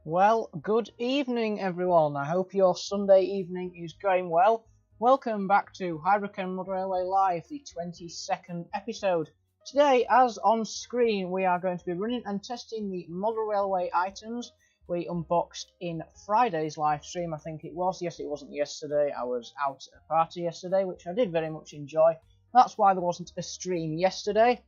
Well, good evening, everyone. I hope your Sunday evening is going well. Welcome back to Highland Railway Live, the 22nd episode. Today, as on screen, we are going to be running and testing the model railway items we unboxed in Friday's live stream, I think it was. Yes, it wasn't yesterday. I was out at a party yesterday, which I did very much enjoy. That's why there wasn't a stream yesterday.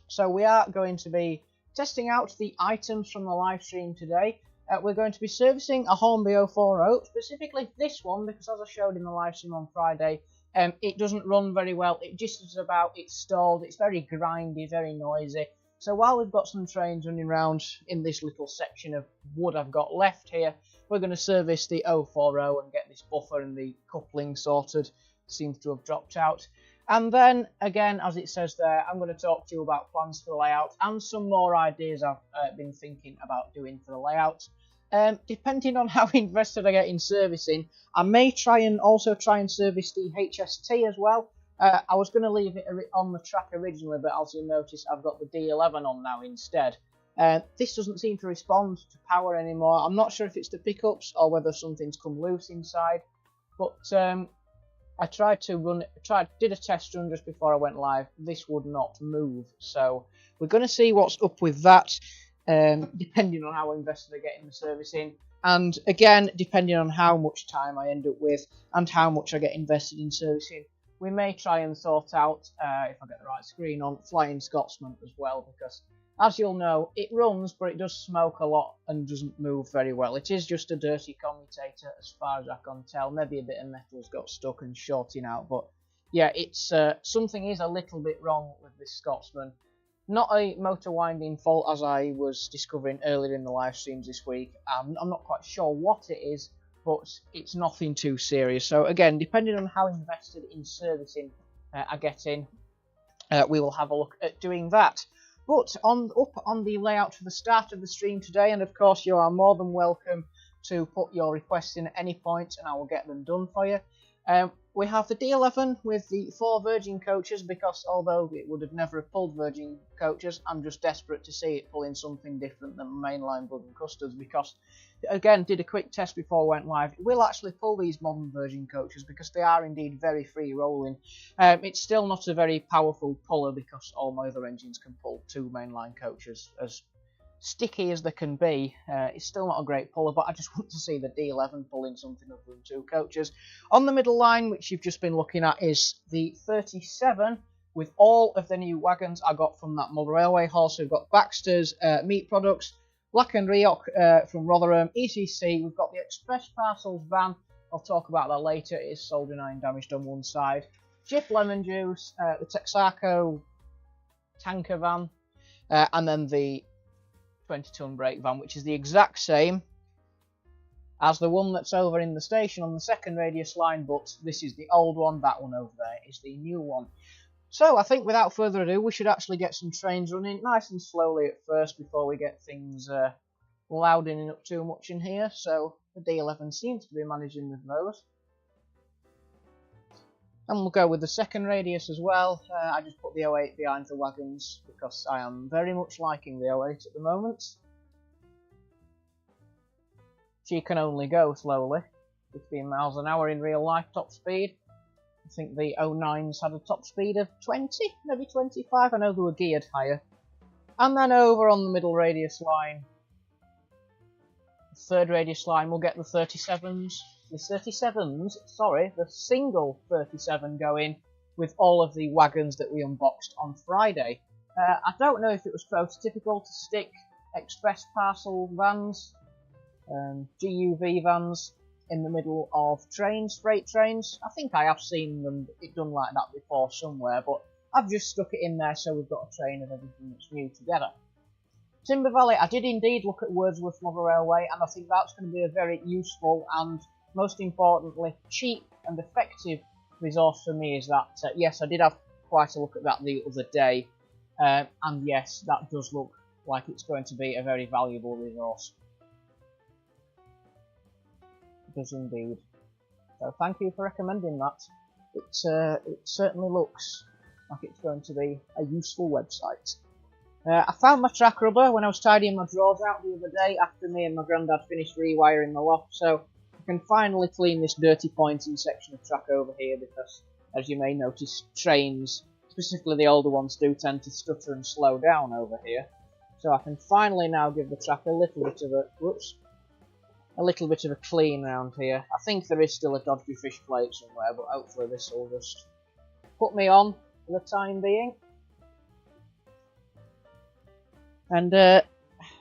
So we are going to be testing out the items from the live stream today. We're going to be servicing a Hornby 040, specifically this one, because as I showed in the live stream on Friday, it doesn't run very well. It jitters about, it's stalled, it's very grindy, very noisy. So while we've got some trains running around in this little section of wood I've got left here, we're going to service the 040 and get this buffer and the coupling sorted. Seems to have dropped out. And then, again, as it says there, I'm going to talk to you about plans for the layout and some more ideas I've been thinking about doing for the layout. Depending on how invested I get in servicing, I may try and service the HST as well. I was going to leave it on the track originally, but as you'll notice, I've got the D11 on now instead. This doesn't seem to respond to power anymore. I'm not sure if it's the pickups or whether something's come loose inside, but I did a test run just before I went live. This would not move, so we're going to see what's up with that, depending on how invested I get in the servicing, and again, depending on how much time I end up with and how much I get invested in servicing. We may try and sort out, if I get the right screen on, Flying Scotsman as well, because as you'll know, it runs, but it does smoke a lot and doesn't move very well. It is just a dirty commutator as far as I can tell. Maybe a bit of metal's got stuck and shorting out, but yeah, it's something is a little bit wrong with this Scotsman. Not a motor winding fault, as I was discovering earlier in the live streams this week. I'm not quite sure what it is, but it's nothing too serious. So again, depending on how invested in servicing I get in, we will have a look at doing that. But up on the layout for the start of the stream today, and of course you are more than welcome to put your requests in at any point and I will get them done for you. We have the D11 with the 4 Virgin coaches, because although it would have never have pulled Virgin coaches, I'm just desperate to see it pulling something different than mainline blood and custards, because again, did a quick test before I went live. It will actually pull these modern Virgin coaches because they are indeed very free rolling. It's still not a very powerful puller because all my other engines can pull 2 mainline coaches. As sticky as they can be, it's still not a great puller, but I just want to see the D11 pulling something other than 2 coaches. On the middle line, which you've just been looking at, is the 37 with all of the new wagons I got from that model railway haul. So we've got Baxter's Meat Products, Black and Rioch from Rotherham, ECC. We've got the Express Parcels van. I'll talk about that later. It is soldering iron damaged on one side. Jif Lemon Juice, the Texaco tanker van, and then the 20-ton brake van, which is the exact same as the one that's over in the station on the second radius line, but this is the old one. That one over there is the new one. So I think without further ado, we should actually get some trains running nice and slowly at first before we get things louding up too much in here. So the D11 seems to be managing with those. And we'll go with the second radius as well. I just put the 08 behind the wagons because I am very much liking the 08 at the moment. She can only go slowly, 15 miles an hour in real life top speed. I think the 09s had a top speed of 20, maybe 25. I know they were geared higher. And then over on the middle radius line, the third radius line, we'll get the 37s. The single 37 going with all of the wagons that we unboxed on Friday. I don't know if it was prototypical to stick express parcel vans, GUV vans in the middle of trains, freight trains. I think I have seen it done like that before somewhere, but I've just stuck it in there so we've got a train of everything that's new together. Timber Valley, I did indeed look at Wordsworth Model Railway, and I think that's going to be a very useful and, most importantly, cheap and effective resource for me. Is that, yes, I did have quite a look at that the other day, and yes, that does look like it's going to be a very valuable resource. It does indeed. So thank you for recommending that. It certainly looks like it's going to be a useful website. I found my track rubber when I was tidying my drawers out the other day after me and my granddad finished rewiring the loft, so I can finally clean this dirty pointing section of track over here because, as you may notice, trains, specifically the older ones, do tend to stutter and slow down over here. So I can finally now give the track a little bit of a clean around here. I think there is still a dodgy fish plate somewhere, but hopefully this will just put me on for the time being. And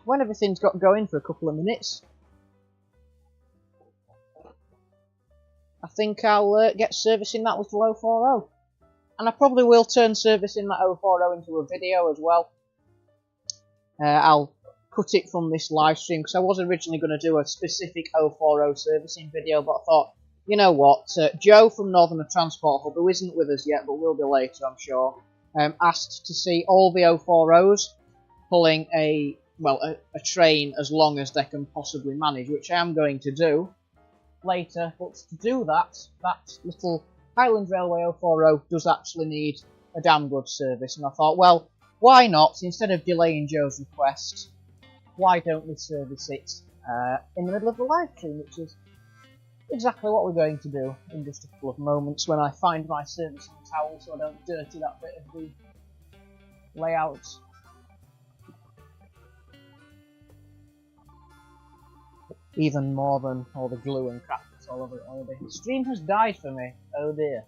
when everything's got going for a couple of minutes, I think I'll get servicing that little 040. And I probably will turn servicing that 040 into a video as well. I'll cut it from this live stream because I was originally going to do a specific 040 servicing video, but I thought, you know what, Joe from Northern Transport Hub, who isn't with us yet but will be later I'm sure, asked to see all the 040s pulling a train as long as they can possibly manage, which I am going to do later, but to do that little Highland Railway 040 does actually need a damn good service, and I thought, well, why not, instead of delaying Joe's request, why don't we service it in the middle of the live stream, which is exactly what we're going to do in just a couple of moments when I find my servicing towel so I don't dirty that bit of the layout. Even more than all the glue and crap that's all over it already. The stream has died for me, oh dear.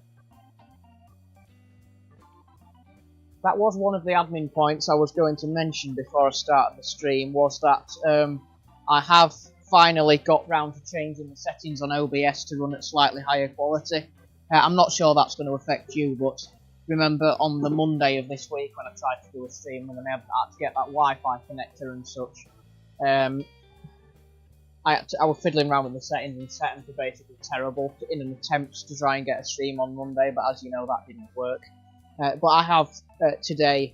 That was one of the admin points I was going to mention before I started the stream, was that I have finally got round to changing the settings on OBS to run at slightly higher quality. I'm not sure that's going to affect you, but remember on the Monday of this week when I tried to do a stream and then I had to get that Wi-Fi connector and such, I was fiddling around with the settings and set them to basically terrible in an attempt to try and get a stream on Monday, but as you know that didn't work. But I have today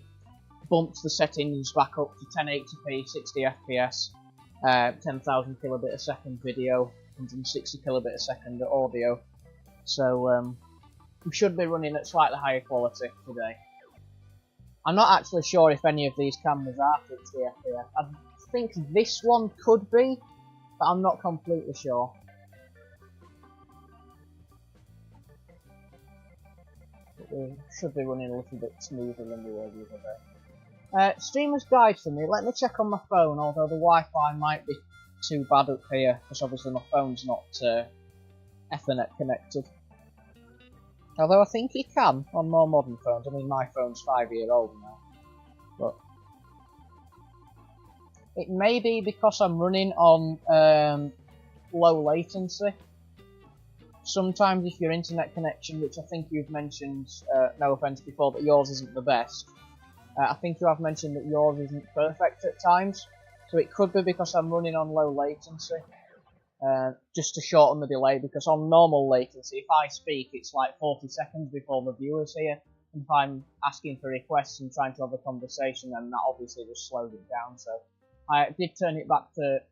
bumped the settings back up to 1080p, 60 FPS, 10,000 kilobit a second video, 160 kilobit a second audio. So we should be running at slightly higher quality today. I'm not actually sure if any of these cameras are 60 FPS. I think this one could be, but I'm not completely sure. We should be running a little bit smoother than we were the other day. Streamer's died for me. Let me check on my phone, although the Wi-Fi might be too bad up here, because obviously my phone's not Ethernet connected. Although I think you can on more modern phones. I mean, my phone's 5-year-old now. But it may be because I'm running on low latency. Sometimes if your internet connection, which I think you've mentioned, no offence before, that yours isn't the best, I think you have mentioned that yours isn't perfect at times, so it could be because I'm running on low latency, just to shorten the delay, because on normal latency, if I speak, it's like 40 seconds before the viewer's here, and if I'm asking for requests and trying to have a conversation, then that obviously just slows it down, so I did turn it back to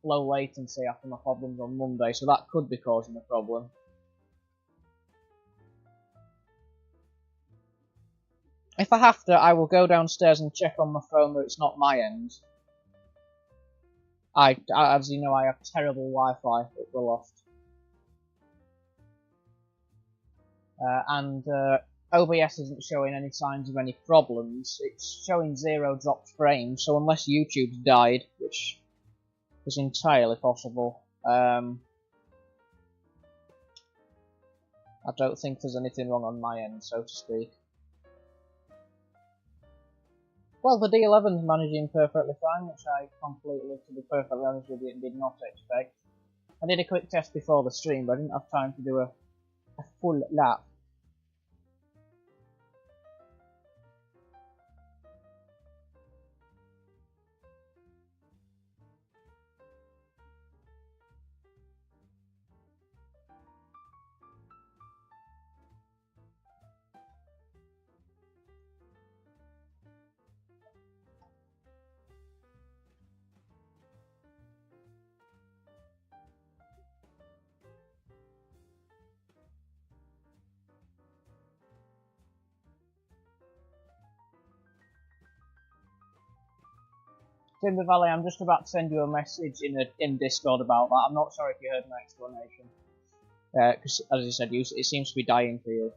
low latency after my problems on Monday, so that could be causing a problem. If I have to, I will go downstairs and check on my phone that it's not my end. As you know, I have terrible Wi-Fi at the loft. And OBS isn't showing any signs of any problems. It's showing 0 dropped frames, so unless YouTube's died, which is entirely possible, I don't think there's anything wrong on my end, so to speak. Well, the D11's managing perfectly fine, which I completely, to be perfectly honest with you, did not expect. I did a quick test before the stream, but I didn't have time to do a full lap. Timber Valley, I'm just about to send you a message in Discord about that. I'm not sure if you heard my explanation. Because, as I said, it seems to be dying for you.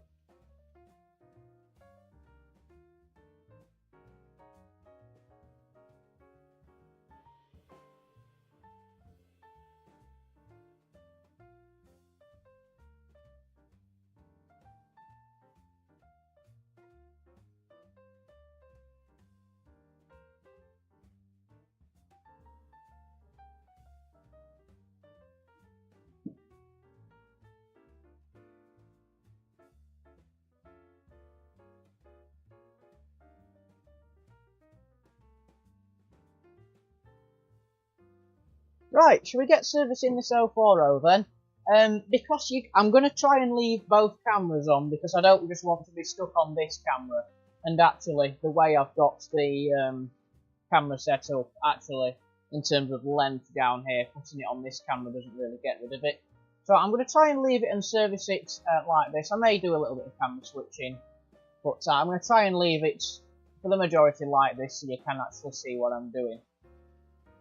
Right, shall we get servicing this 040 then? Because I'm going to try and leave both cameras on because I don't just want to be stuck on this camera. And actually, the way I've got the camera set up, actually, in terms of length down here, putting it on this camera doesn't really get rid of it. So I'm going to try and leave it and service it like this. I may do a little bit of camera switching, but I'm going to try and leave it for the majority like this so you can actually see what I'm doing.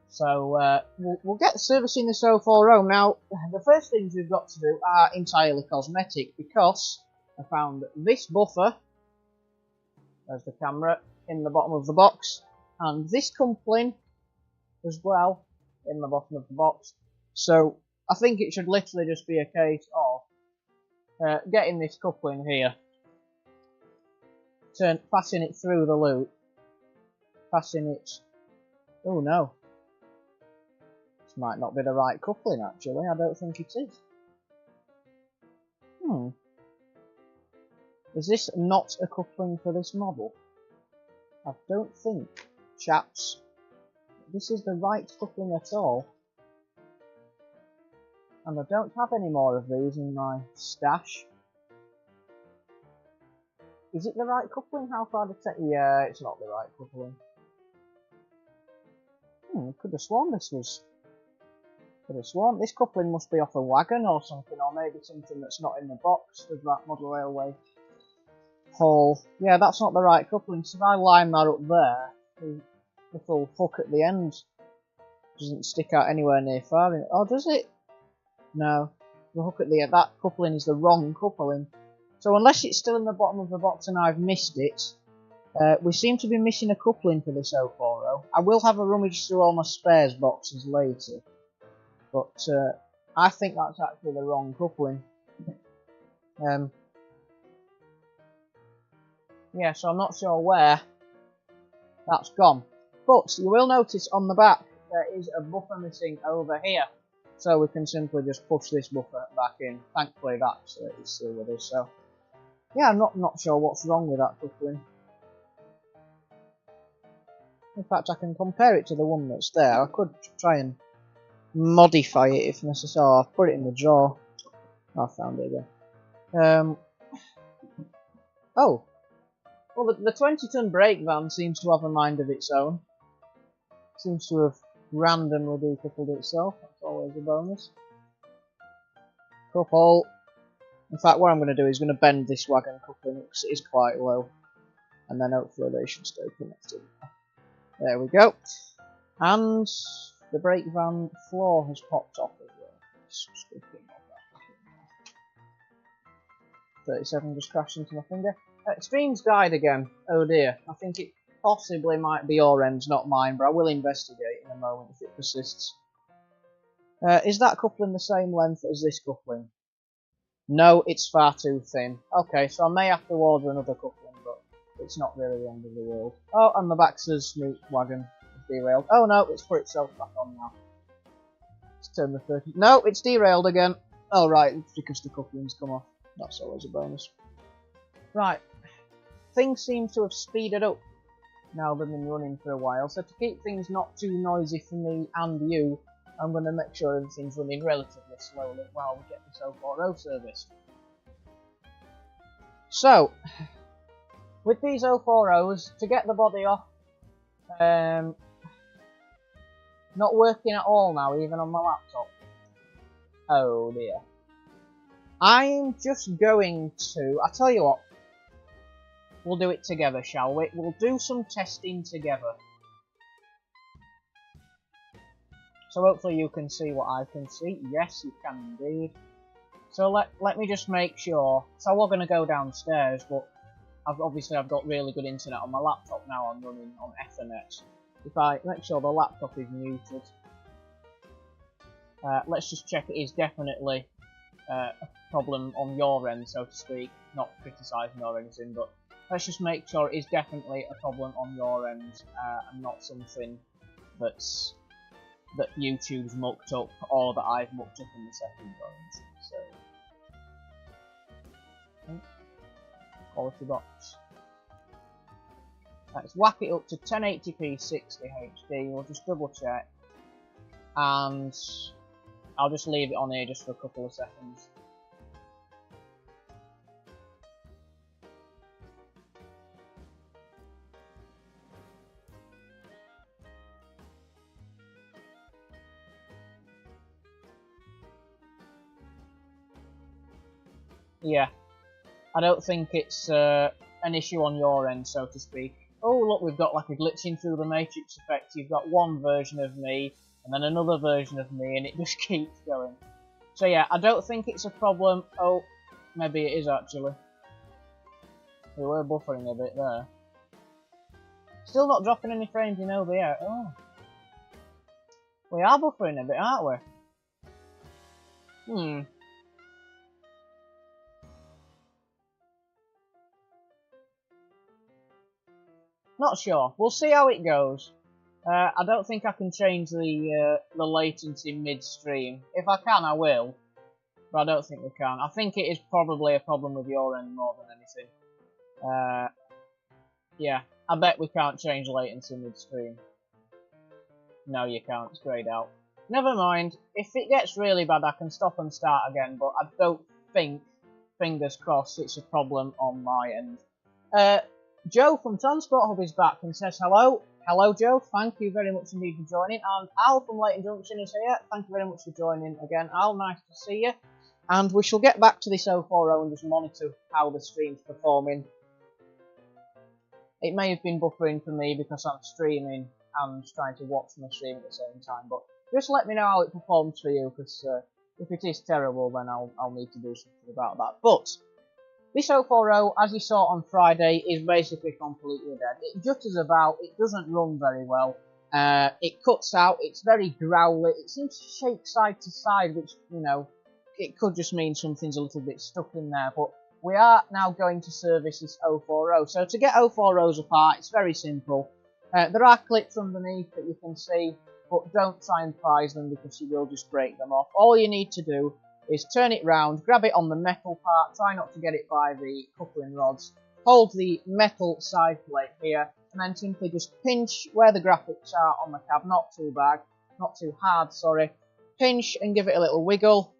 So we'll get servicing this 040. Now, the first things we've got to do are entirely cosmetic because I found this buffer, there's the camera, in the bottom of the box, and this coupling as well in the bottom of the box. So I think it should literally just be a case of getting this coupling here, passing it through the loop, passing it. Oh no. Might not be the right coupling actually, I don't think it is. Is this not a coupling for this model? I don't think, chaps, this is the right coupling at all. And I don't have any more of these in my stash. Is it the right coupling? How far to take? Yeah, it's not the right coupling. Could have sworn this was... Could have sworn this coupling must be off a wagon or something, or maybe something that's not in the box of that model railway haul. Yeah, that's not the right coupling, so if I line that up there, the little hook at the end doesn't stick out anywhere near far. Oh, does it? No. The hook at the end, that coupling is the wrong coupling. So unless it's still in the bottom of the box and I've missed it, we seem to be missing a coupling for this 040. I will have a rummage through all my spares boxes later. But I think that's actually the wrong coupling. Yeah, so I'm not sure where that's gone. But you will notice on the back there is a buffer missing over here. So we can simply just push this buffer back in. Thankfully that is still with us. So yeah, I'm not sure what's wrong with that coupling. In fact, I can compare it to the one that's there. I could try and modify it if necessary. Oh, I've put it in the drawer. I found it again. Oh, well, the 20-ton brake van seems to have a mind of its own. Seems to have randomly decoupled itself. That's always a bonus. Couple. In fact, what I'm going to do is going to bend this wagon coupling because it is quite low, and then hopefully they should stay connected. There we go. And the brake van floor has popped off as well. 37 just crashed into my finger. Extremes guide again. Oh dear. I think it possibly might be your end, not mine, but I will investigate in a moment if it persists. Is that coupling the same length as this coupling? No, it's far too thin. Okay, so I may have to order another coupling, but it's not really the end of the world. Oh, and the Baxter's meat wagon is derailed. Oh no, it's put itself back on now. Let's turn the 30. No, it's derailed again. Oh right, it's because the coupling's come off. That's always a bonus. Right, things seem to have speeded up now they've been running for a while, so to keep things not too noisy for me and you, I'm going to make sure everything's running relatively slowly while we get this 040 service. So, with these 040s, to get the body off, not working at all now, even on my laptop. Oh dear. I'm just going to, I tell you what, we'll do it together, shall we? We'll do some testing together. So hopefully you can see what I can see. Yes, you can indeed. So let me just make sure. So we're going to go downstairs, but obviously I've got really good internet on my laptop now. I'm running on Ethernet. If I make sure the laptop is muted, let's just check it is definitely a problem on your end, so to speak. Not criticising or anything, but let's just make sure it is definitely a problem on your end and not something that YouTube's mucked up or that I've mucked up in the settings or anything. So, quality box. Let's whack it up to 1080p 60 HD. We'll just double check, and I'll just leave it on here just for a couple of seconds. Yeah, I don't think it's an issue on your end, so to speak. Oh look, we've got like a glitching through the matrix effect. You've got one version of me, and then another version of me, and it just keeps going. So yeah, I don't think it's a problem. Oh, maybe it is actually. We were buffering a bit there. Still not dropping any frames in OBS. Oh. We are buffering a bit, aren't we? Not sure. We'll see how it goes. I don't think I can change the latency midstream. If I can, I will. But I don't think we can. I think it is probably a problem with your end more than anything. Yeah, I bet we can't change latency midstream. No, you can't. It's greyed out. Never mind. If it gets really bad, I can stop and start again. But I don't think, fingers crossed, it's a problem on my end. Joe from Transport Hub is back and says hello. Hello, Joe. Thank you very much indeed for joining. And Al from Leighton Junction is here. Thank you very much for joining again, Al. Nice to see you. And we shall get back to this 040 and just monitor how the stream's performing. It may have been buffering for me because I'm streaming and trying to watch my stream at the same time. But just let me know how it performs for you, because if it is terrible, then I'll need to do something about that. But this 040, as you saw on Friday, is basically completely dead. It jutters about, it doesn't run very well, it cuts out, it's very growly, it seems to shake side to side, which, you know, it could just mean something's a little bit stuck in there, but we are now going to service this 040. So to get 040s apart, it's very simple. There are clips underneath that you can see, but don't try and prize them because you will just break them off. All you need to do is turn it round, grab it on the metal part, try not to get it by the coupling rods, hold the metal side plate here, and then simply just pinch where the graphics are on the cab, not too hard, sorry. Pinch and give it a little wiggle,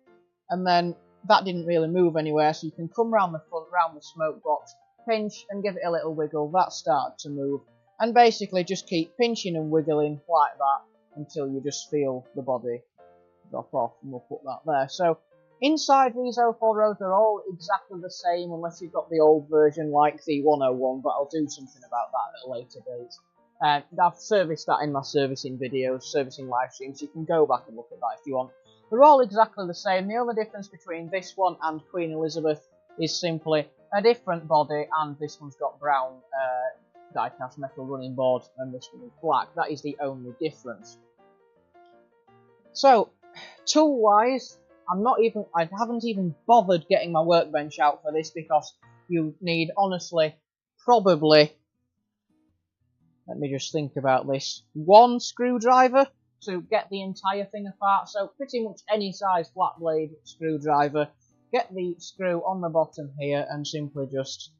and then that didn't really move anywhere, so you can come round the front, round the smoke box, pinch and give it a little wiggle, that started to move, and basically just keep pinching and wiggling like that until you just feel the body drop off, and we'll put that there. So inside these 040s, they're all exactly the same unless you've got the old version like the 101, but I'll do something about that at a later date. I've serviced that in my servicing videos, servicing live streams, so you can go back and look at that if you want. They're all exactly the same. The only difference between this one and Queen Elizabeth is simply a different body, and this one's got brown die-cast metal running board, and this one is black. That is the only difference. So, tool-wise, I haven't even bothered getting my workbench out for this because you need, honestly, probably, let me just think about this, one screwdriver to get the entire thing apart. So pretty much any size flat blade screwdriver, get the screw on the bottom here and simply just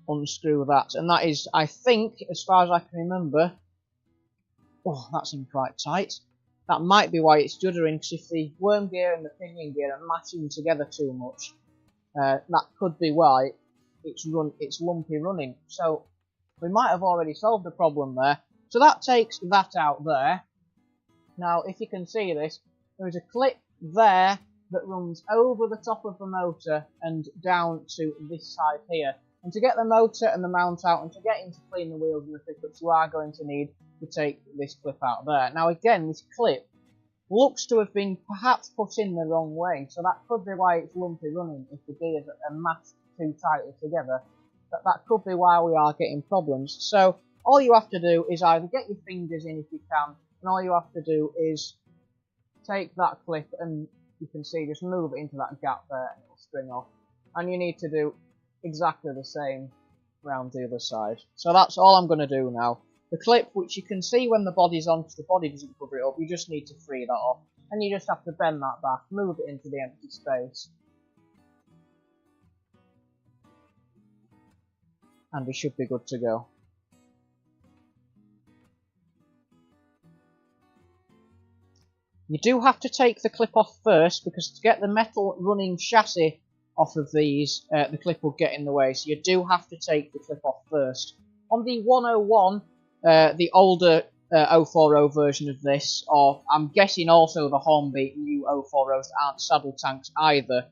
unscrew that. And that is, I think, as far as I can remember, oh, that seemed quite tight. That might be why it's juddering, because if the worm gear and the pinion gear are matching together too much, that could be why it's lumpy running. So we might have already solved the problem there. So that takes that out there. Now, if you can see this, there is a clip there that runs over the top of the motor and down to this side here. And to get the motor and the mount out and to get in to clean the wheels and the pickups, you are going to need to take this clip out there. Now again, this clip looks to have been perhaps put in the wrong way. So that could be why it's lumpy running if the gears are massed too tightly together. That could be why we are getting problems. So all you have to do is either get your fingers in if you can, and all you have to do is take that clip and you can see just move it into that gap there and it'll spring off. And you need to do exactly the same round the other side. So that's all I'm going to do now. The clip, which you can see when the body's on, because the body doesn't cover it up, you just need to free that off. And you just have to bend that back, move it into the empty space. And we should be good to go. You do have to take the clip off first, because to get the metal running chassis off of these, the clip will get in the way, so you do have to take the clip off first. On the 101, the older 040 version of this, or I'm guessing also the Hornby new 040s aren't saddle tanks either,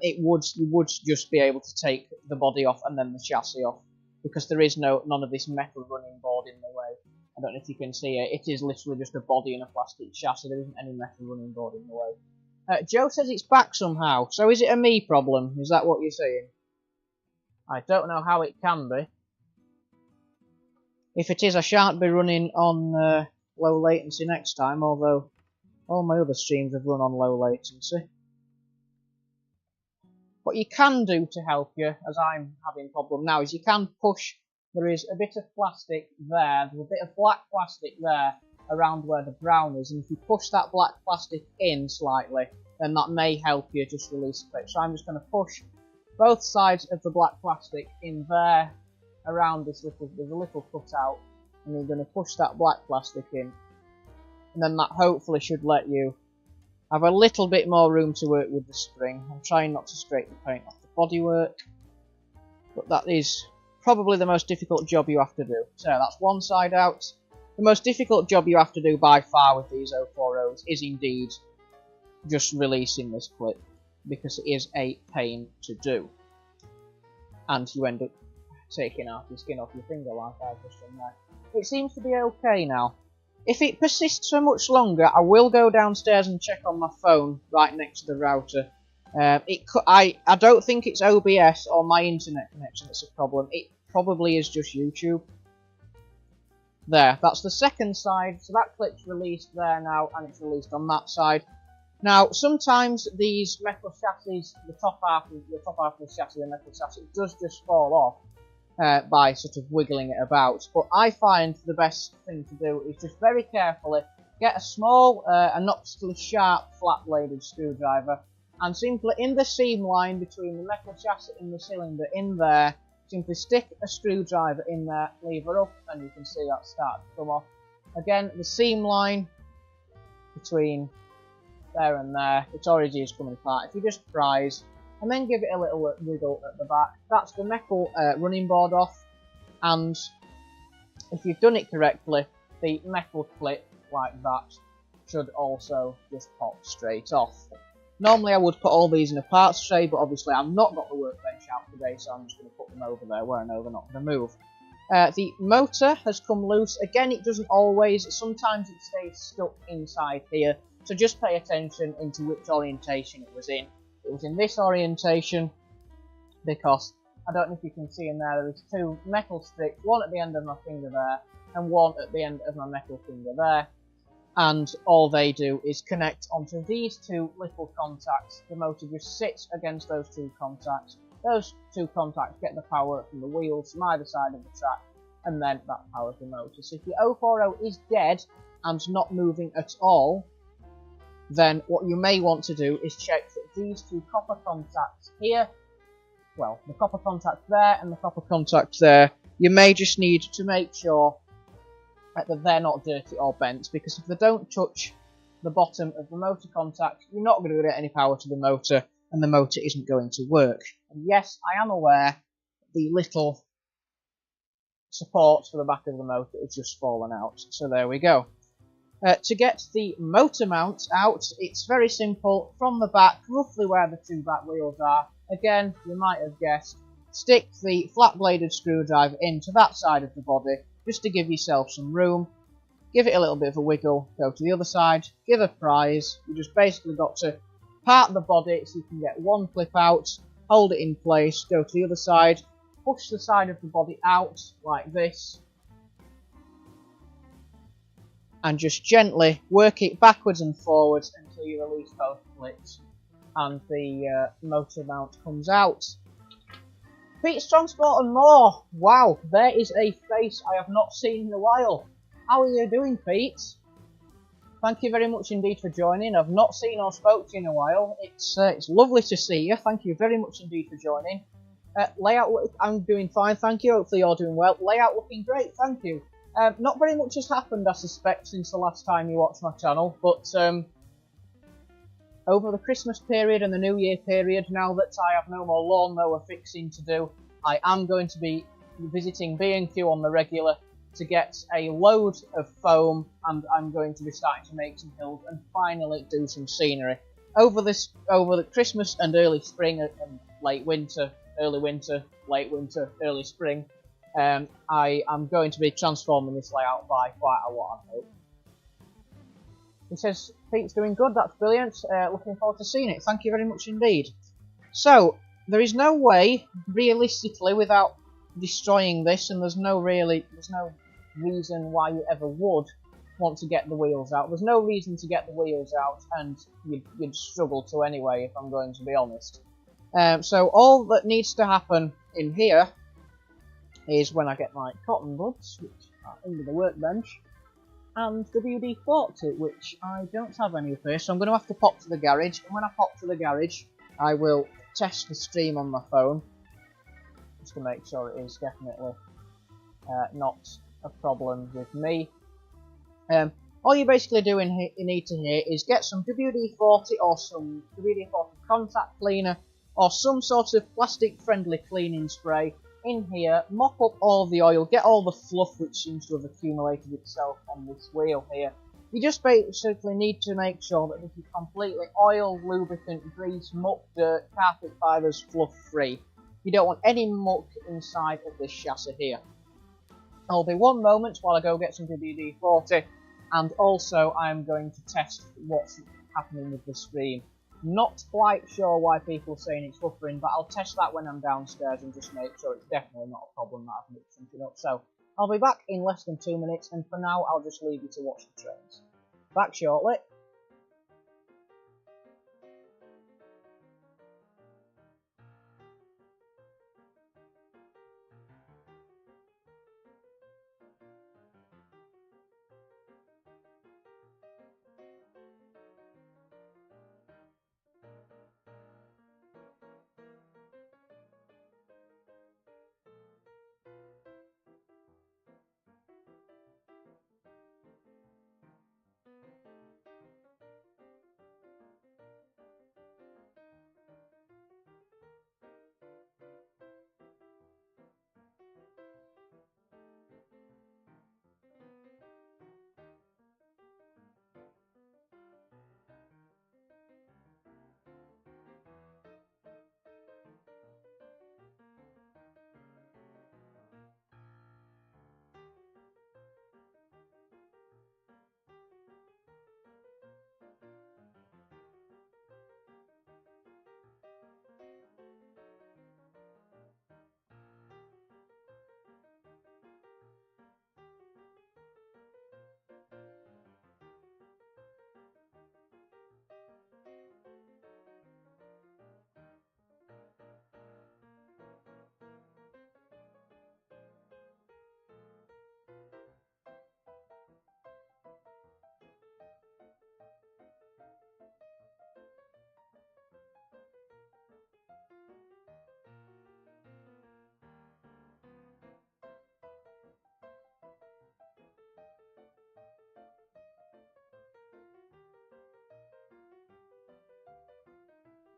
you would just be able to take the body off and then the chassis off, because there is none of this metal running board in the way. I don't know if you can see it. It is literally just a body and a plastic chassis. There isn't any metal running board in the way. Joe says it's back somehow. So is it a me problem? Is that what you're saying? I don't know how it can be. If it is, I shan't be running on low latency next time, although all my other streams have run on low latency. What you can do to help you, as I'm having a problem now, is you can push. There is a bit of plastic there, there's a bit of black plastic there around where the brown is, and if you push that black plastic in slightly, then that may help you just release a bit. So I'm just going to push both sides of the black plastic in there around this there's a little cutout, and you're going to push that black plastic in, and then that hopefully should let you have a little bit more room to work with the spring. I'm trying not to scrape the paint off the bodywork, but that is probably the most difficult job you have to do. So that's one side out. The most difficult job you have to do by far with these 040s is indeed just releasing this clip, because it is a pain to do. And you end up taking half your skin off your finger like I've just done there. It seems to be okay now. If it persists for much longer, I will go downstairs and check on my phone right next to the router. I don't think it's OBS or my internet connection that's a problem. It probably is just YouTube. There, that's the second side. So that clip's released there now, and it's released on that side. Now, sometimes these metal chassis, the top half of the chassis, the metal chassis, does just fall off by sort of wiggling it about. But I find the best thing to do is just very carefully get a small and not particularly sharp flat-bladed screwdriver, and simply in the seam line between the metal chassis and the cylinder in there, simply stick a screwdriver in there, lever up, and you can see that start to come off. Again, the seam line between there and there, its origin is coming apart. If you just prise and then give it a little wiggle at the back, that's the metal running board off, and if you've done it correctly, the metal clip like that should also just pop straight off. Normally I would put all these in a parts tray, but obviously I've not got the workbench out today, so I'm just going to put them over there where I know they're not going to move. The motor has come loose. Again, it doesn't always. Sometimes it stays stuck inside here, so just pay attention into which orientation it was in. It was in this orientation because, I don't know if you can see in there, there's two metal strips, one at the end of my finger there, and one at the end of my metal finger there. And all they do is connect onto these two little contacts. The motor just sits against those two contacts. Those two contacts get the power from the wheels from either side of the track, and then that powers the motor. So if your 040 is dead and not moving at all, then what you may want to do is check that these two copper contacts here, well, the copper contact there and the copper contact there, you may just need to make sure that they're not dirty or bent, because if they don't touch the bottom of the motor contact, you're not going to get any power to the motor, and the motor isn't going to work. And yes, I am aware the little supports for the back of the motor has just fallen out, so there we go. To get the motor mount out, it's very simple. From the back, roughly where the two back wheels are, again, you might have guessed, stick the flat-bladed screwdriver into that side of the body, just to give yourself some room, give it a little bit of a wiggle, go to the other side, give a prise. You just basically got to part the body so you can get one clip out, hold it in place, go to the other side, push the side of the body out like this, and just gently work it backwards and forwards until you release both clips and the motor mount comes out. Pete's Transport and more. Wow, there is a face I have not seen in a while. How are you doing, Pete? Thank you very much indeed for joining. I've not seen or spoke to you in a while. It's lovely to see you. Thank you very much indeed for joining. Layout, I'm doing fine, thank you. Hopefully you're doing well. Layout looking great, thank you. Not very much has happened, I suspect, since the last time you watched my channel, but over the Christmas period and the New Year period, now that I have no more lawnmower fixing to do, I am going to be visiting B&Q on the regular to get a load of foam, and I'm going to be starting to make some hills and finally do some scenery. Over the Christmas and early spring and late winter, early winter, late winter, early spring, I am going to be transforming this layout by quite a lot, I hope. He says, Pete's doing good, that's brilliant, looking forward to seeing it, thank you very much indeed. So, there is no way, realistically, without destroying this, and there's no reason why you ever would want to get the wheels out. There's no reason to get the wheels out, and you'd struggle to anyway, if I'm going to be honest. So all that needs to happen in here is when I get my cotton buds, which are under the workbench, and WD-40, which I don't have any of here, so I'm going to have to pop to the garage, and when I pop to the garage, I will test the stream on my phone, just to make sure it is definitely not a problem with me. All you basically do need to here is get some WD-40 or some WD-40 contact cleaner, or some sort of plastic-friendly cleaning spray in here, mop up all the oil, get all the fluff which seems to have accumulated itself on this wheel here. You just basically need to make sure that this is completely oil, lubricant, grease, muck, dirt, carpet fibres, fluff free. You don't want any muck inside of this chassis here. I'll be one moment while I go get some WD-40, and also I'm going to test what's happening with the screen. Not quite sure why people are saying it's buffering, but I'll test that when I'm downstairs and just make sure it's definitely not a problem that I've mixed something up. So, I'll be back in less than 2 minutes, and for now I'll just leave you to watch the trains. Back shortly.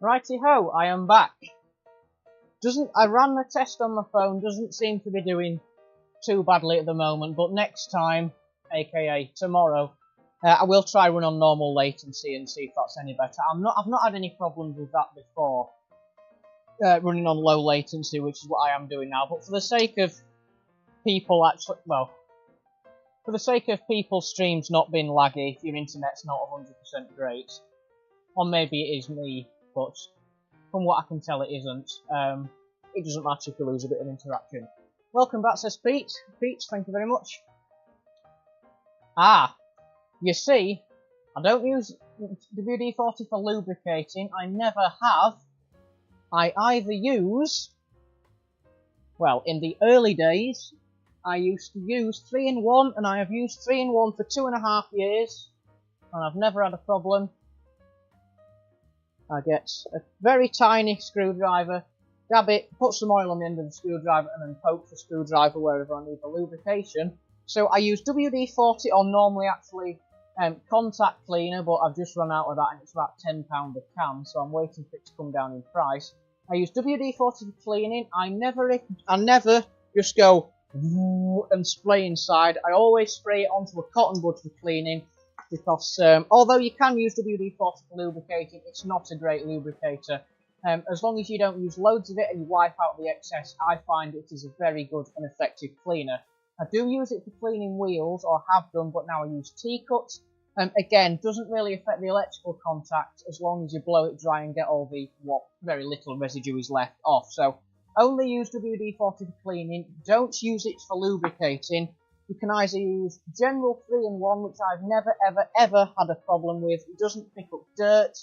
Righty ho, I am back. I ran the test on my phone, doesn't seem to be doing too badly at the moment, but next time, aka tomorrow, I will try run on normal latency and see if that's any better. I've not had any problems with that before, running on low latency, which is what I am doing now, but for the sake of people actually, well, For the sake of people's streams not being laggy, if your internet's not 100% great, or maybe it is me, but from what I can tell it isn't, it doesn't matter if you lose a bit of interaction. Welcome back, says Pete. Pete, thank you very much. Ah, you see, I don't use WD-40 for lubricating, I never have. I either use, well, in the early days, I used to use 3-in-1, and I have used 3-in-1 for 2.5 years, and I've never had a problem. I get a very tiny screwdriver, dab it, put some oil on the end of the screwdriver, and then poke the screwdriver wherever I need the lubrication. So I use WD-40, or normally actually contact cleaner, but I've just run out of that, and it's about £10 a can, so I'm waiting for it to come down in price. I use WD-40 for cleaning. I never just go and spray inside. I always spray it onto a cotton bud for cleaning, because although you can use WD-40 for lubricating, it's not a great lubricator. As long as you don't use loads of it and you wipe out the excess, I find it is a very good and effective cleaner. I do use it for cleaning wheels, or have done, but now I use T-cuts. Again, doesn't really affect the electrical contact as long as you blow it dry and get all the what very little residue is left off. So only use WD-40 for cleaning. Don't use it for lubricating. You can either use general 3-in-1, which I've never ever had a problem with. It doesn't pick up dirt.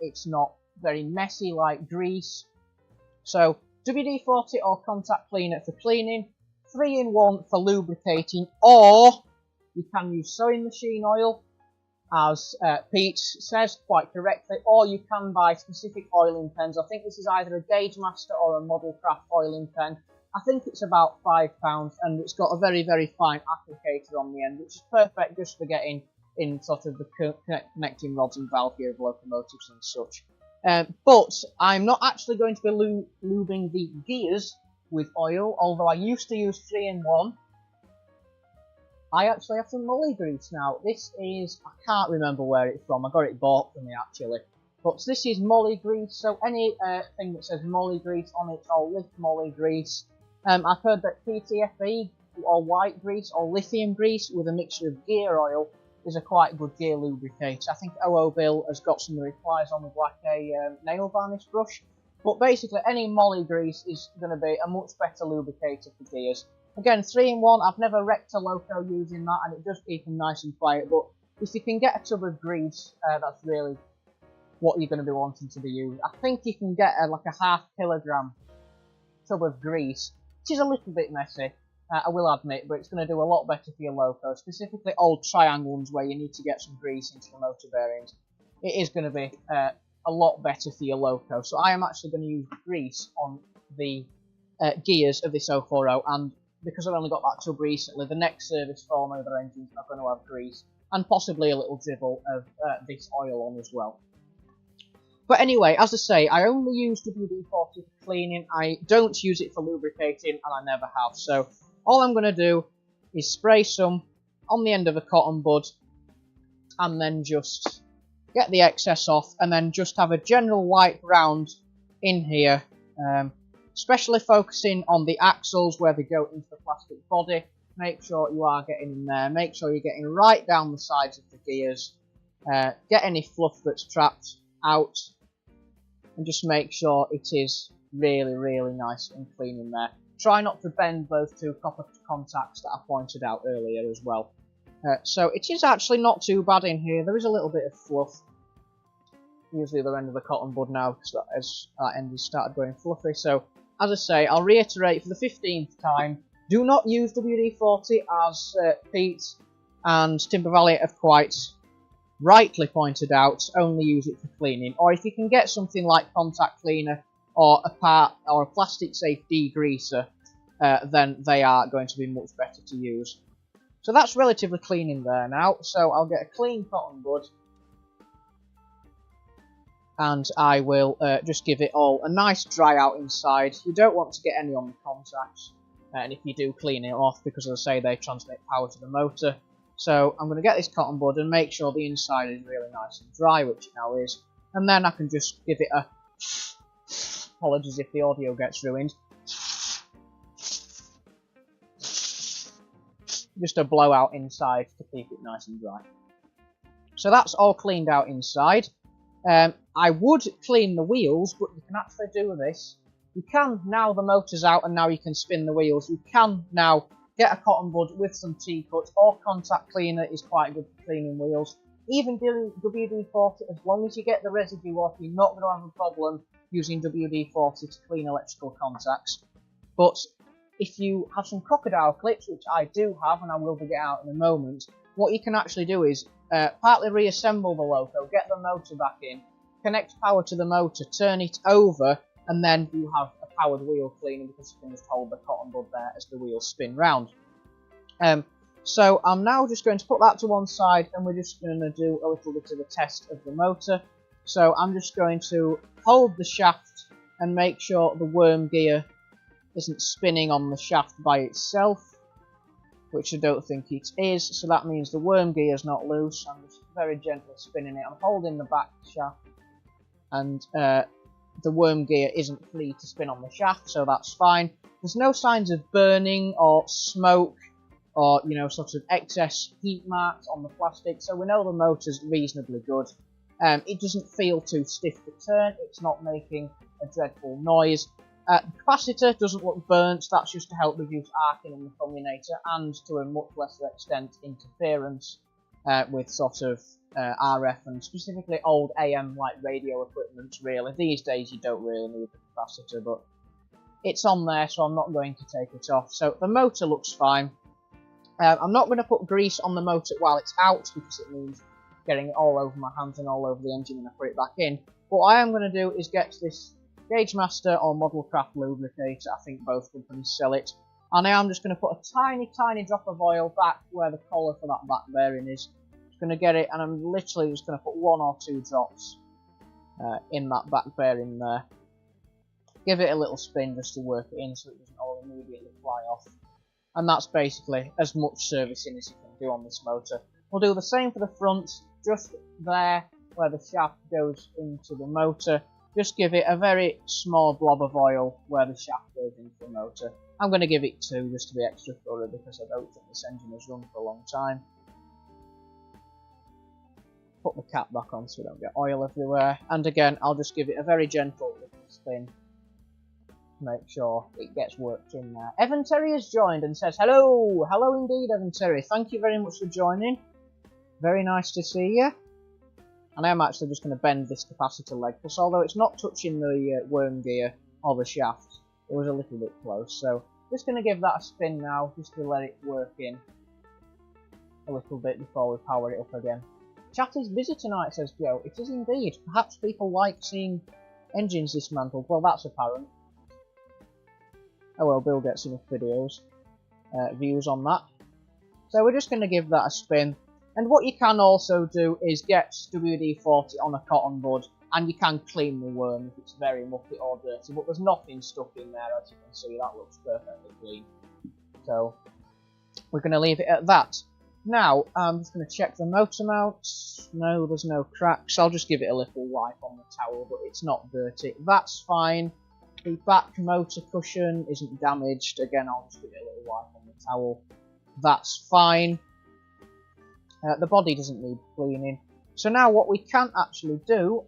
It's not very messy like grease. So WD-40 or contact cleaner for cleaning, 3-in-1 for lubricating, or you can use sewing machine oil, as Pete says quite correctly, or you can buy specific oiling pens. I think this is either a Gauge Master or a Model Craft oiling pen. I think it's about £5, and it's got a very, very fine applicator on the end, which is perfect just for getting in sort of the connecting rods and valve gear of locomotives and such. But I'm not actually going to be lubing the gears with oil, although I used to use 3-in-1. I actually have some Molly grease now. This is, I can't remember where it's from, I got it bought for me actually. But this is Molly grease, so any thing that says Molly grease on it, or Lift Molly grease. I've heard that PTFE, or white grease, or lithium grease with a mixture of gear oil is a quite good gear lubricator. I think OO Bill has got some replies on with like a nail varnish brush. But basically any Molly grease is going to be a much better lubricator for gears. Again, 3-in-1, I've never wrecked a loco using that, and it does keep them nice and quiet, but if you can get a tub of grease, that's really what you're going to be wanting to be using. I think you can get like a ½ kilogram tub of grease, which is a little bit messy, I will admit, but it's going to do a lot better for your loco, specifically old triangle ones where you need to get some grease into the motor bearings. It is going to be a lot better for your loco, so I am actually going to use grease on the gears of this 040, and because I've only got that tub recently, the next service for my other engines are going to have grease, and possibly a little dribble of this oil on as well. But anyway, as I say, I only use WD-40 for cleaning, I don't use it for lubricating, and I never have. So all I'm going to do is spray some on the end of a cotton bud, and then just get the excess off, and then just have a general wipe round in here, especially focusing on the axles where they go into the plastic body. Make sure you are getting in there, make sure you're getting right down the sides of the gears, get any fluff that's trapped out, and just make sure it is really, really nice and clean in there. Try not to bend those two copper contacts that I pointed out earlier as well. So it is actually not too bad in here. There is a little bit of fluff. Use the other end of the cotton bud now, because that end has started going fluffy. So as I say, I'll reiterate for the 15th time, do not use WD-40, as Pete and Timber Valley have quite rightly pointed out. Only use it for cleaning, or if you can get something like contact cleaner or a plastic safe degreaser, then they are going to be much better to use. So that's relatively clean in there now, so I'll get a clean cotton bud, and I will just give it all a nice dry out inside. You don't want to get any on the contacts, and if you do, clean it off, because as I say, they transmit power to the motor. So I'm going to get this cotton bud and make sure the inside is really nice and dry, which it now is, and then I can just give it a, apologies if the audio gets ruined, just a blowout inside to keep it nice and dry. So that's all cleaned out inside. I would clean the wheels, but you can actually do this. You can, now the motor's out and now you can spin the wheels, you can now get a cotton bud with some T-cut or contact cleaner is quite good for cleaning wheels. Even doing WD-40, as long as you get the residue off, you're not going to have a problem using WD-40 to clean electrical contacts. But if you have some crocodile clips, which I do have and I will be getting out in a moment, what you can actually do is partly reassemble the loco, get the motor back in, connect power to the motor, turn it over, and then you have a powered wheel cleaner because you can just hold the cotton bud there as the wheels spin round. So I'm now just going to put that to one side and we're just going to do a little bit of a test of the motor. So I'm just going to hold the shaft and make sure the worm gear isn't spinning on the shaft by itself, which I don't think it is, so that means the worm gear is not loose. I'm just very gently spinning it. I'm holding the back shaft and the worm gear isn't free to spin on the shaft, so that's fine. There's no signs of burning or smoke or, you know, sort of excess heat marks on the plastic, so we know the motor's reasonably good. It doesn't feel too stiff to turn, it's not making a dreadful noise. The capacitor doesn't look burnt, that's just to help reduce arcing in the commutator and to a much lesser extent interference with sort of RF and specifically old AM like radio equipment really. These days you don't really need the capacitor, but it's on there so I'm not going to take it off. So the motor looks fine. I'm not going to put grease on the motor while it's out because it means getting it all over my hands and all over the engine when I put it back in. What I am going to do is get this Gauge Master or Model Craft lubricator, I think both companies sell it, and I am just going to put a tiny drop of oil back where the collar for that back bearing is. Just going to get it and I'm literally just going to put 1 or 2 drops in that back bearing there. Give it a little spin just to work it in so it doesn't all immediately fly off. And that's basically as much servicing as you can do on this motor. We'll do the same for the front, just there where the shaft goes into the motor. Just give it a very small blob of oil where the shaft goes into the motor. I'm going to give it 2 just to be extra thorough because I don't think this engine has run for a long time. Put the cap back on so we don't get oil everywhere. And again, I'll just give it a very gentle little spin. Make sure it gets worked in there. Evan Terry has joined and says hello. Hello indeed, Evan Terry. Thank you very much for joining. Very nice to see you. And I am actually just going to bend this capacitor leg because although it's not touching the worm gear or the shaft, it was a little bit close. So just going to give that a spin now just to let it work in a little bit before we power it up again. Chat is busy tonight, says Joe. It is indeed. Perhaps people like seeing engines dismantled. Well, that's apparent. Oh well, Bill gets enough videos, views on that. So we're just going to give that a spin. And what you can also do is get WD-40 on a cotton bud, and you can clean the worm if it's very mucky or dirty, but there's nothing stuck in there, as you can see. That looks perfectly clean. So we're going to leave it at that. Now, I'm just going to check the motor mounts. No, there's no cracks. I'll just give it a little wipe on the towel, but it's not dirty. That's fine. The back motor cushion isn't damaged. Again, I'll just give it a little wipe on the towel. That's fine. The body doesn't need cleaning. So now what we can actually do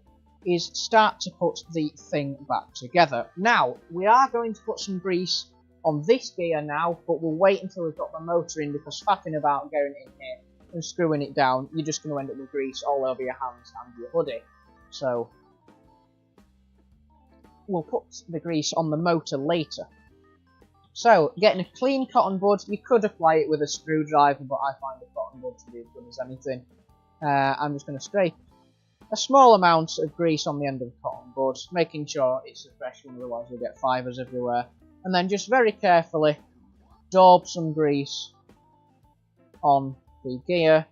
is start to put the thing back together. Now, we are going to put some grease on this gear now, but we'll wait until we've got the motor in because faffing about getting it in here and screwing it down, you're just going to end up with grease all over your hands and your hoodie. So we'll put the grease on the motor later. So, getting a clean cotton bud, you could apply it with a screwdriver, but I find a cotton bud to be as good as anything. I'm just going to scrape a small amount of grease on the end of the cotton bud, making sure it's a fresh one, otherwise you'll get fibres everywhere. And then just very carefully daub some grease on the gear.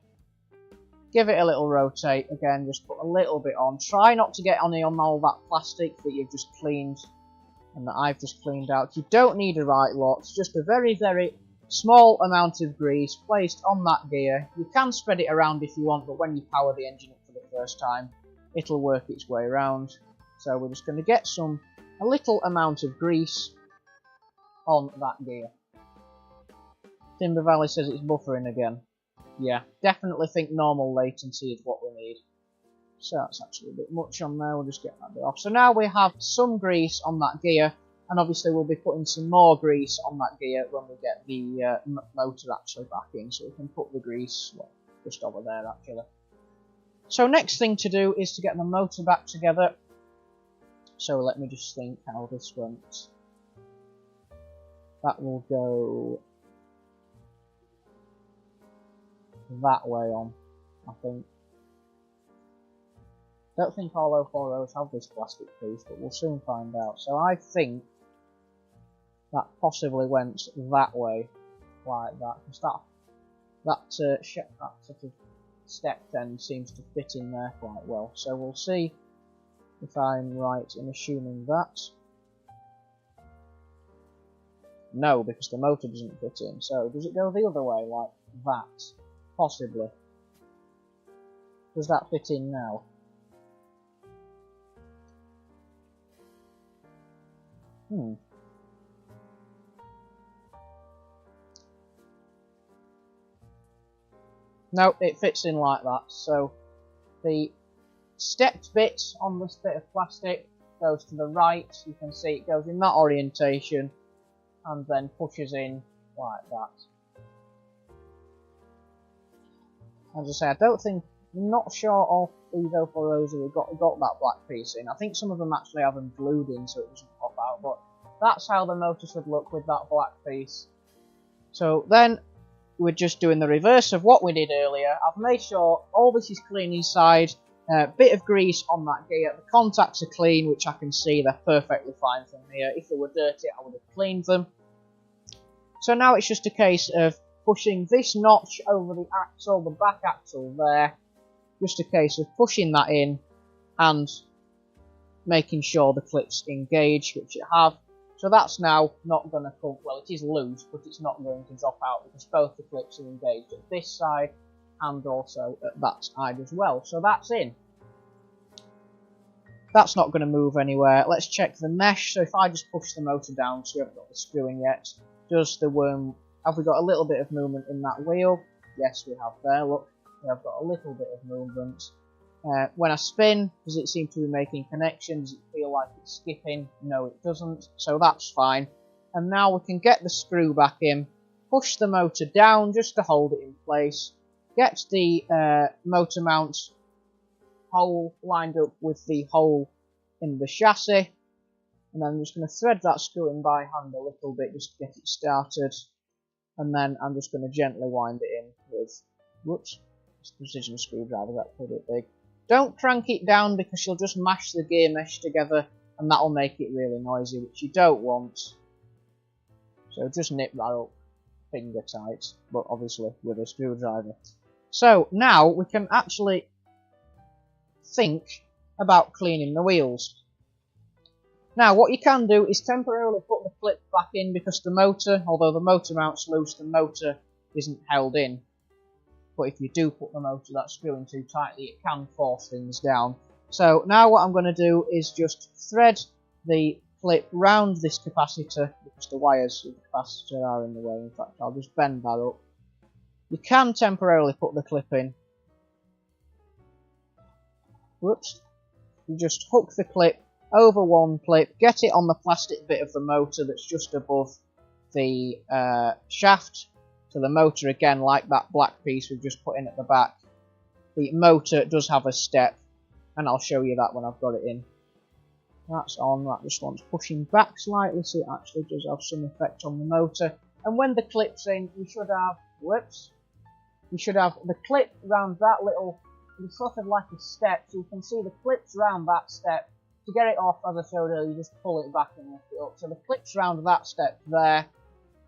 Give it a little rotate, again, just put a little bit on. Try not to get on all that plastic that you've just cleaned and that I've just cleaned out. You don't need a right lot, it's just a very, very small amount of grease placed on that gear. You can spread it around if you want, but when you power the engine up for the first time, it'll work its way around. So we're just going to get a little amount of grease on that gear. Timber Valley says it's buffering again. Yeah, definitely think normal latency is what we need. So that's actually a bit much on there, we'll just get that bit off. So now we have some grease on that gear, and obviously we'll be putting some more grease on that gear when we get the motor actually back in, so we can put the grease, well, just over there actually. So next thing to do is to get the motor back together. So let me just think how this went. That will go that way on, I think. Don't think all 040s have this plastic piece, but we'll soon find out. So I think that possibly went that way, like that. Because that sort of step end seems to fit in there quite well. So we'll see if I'm right in assuming that. No, because the motor doesn't fit in. So does it go the other way, like that? Possibly. Does that fit in now? No, it fits in like that. So the stepped bit on this bit of plastic goes to the right. You can see it goes in that orientation and then pushes in like that. As I say, I'm not sure of these 040s who got that black piece in. I think some of them actually have them glued in so it doesn't pop out, but that's how the motor should look with that black piece. So then we're just doing the reverse of what we did earlier. I've made sure all this is clean inside, bit of grease on that gear, the contacts are clean, which I can see they're perfectly fine from here. If they were dirty I would have cleaned them. So now it's just a case of pushing this notch over the axle, the back axle there, just a case of pushing that in and making sure the clips engage, which it have. So that's now not going to come, well it is loose, but it's not going to drop out because both the clips are engaged at this side and also at that side as well. So that's in. That's not going to move anywhere. Let's check the mesh. So if I just push the motor down, so we haven't got the screwing yet, does the worm, have we got a little bit of movement in that wheel? Yes, we have there, look. We have got a little bit of movement. When I spin, does it seem to be making connection? Does it feel like it's skipping? No, it doesn't, so that's fine. And now we can get the screw back in, push the motor down just to hold it in place, get the motor mount hole lined up with the hole in the chassis, and then I'm just going to thread that screw in by hand a little bit just to get it started, and then I'm just going to gently wind it in with, whoops, precision screwdriver, that's a bit big. Don't crank it down because you'll just mash the gear mesh together and that'll make it really noisy, which you don't want. So just nip that up finger tight, but obviously with a screwdriver. So now we can actually think about cleaning the wheels. Now what you can do is temporarily put the clip back in because the motor, although the motor mount's loose, the motor isn't held in. But if you do put the motor that screw in too tightly, it can force things down. So now what I'm going to do is just thread the clip round this capacitor, because the wires of the capacitor are in the way. In fact, I'll just bend that up. You can temporarily put the clip in. Whoops. You just hook the clip over one clip, get it on the plastic bit of the motor that's just above the shaft. So the motor, again, like that black piece we've just put in at the back, the motor does have a step, and I'll show you that when I've got it in. That's on, that just wants pushing back slightly, so it actually does have some effect on the motor. And when the clip's in, you should have, whoops, you should have the clip round that little, it's sort of like a step, so you can see the clips round that step. To get it off, as I showed earlier, you just pull it back and lift it up. So the clip's round that step there,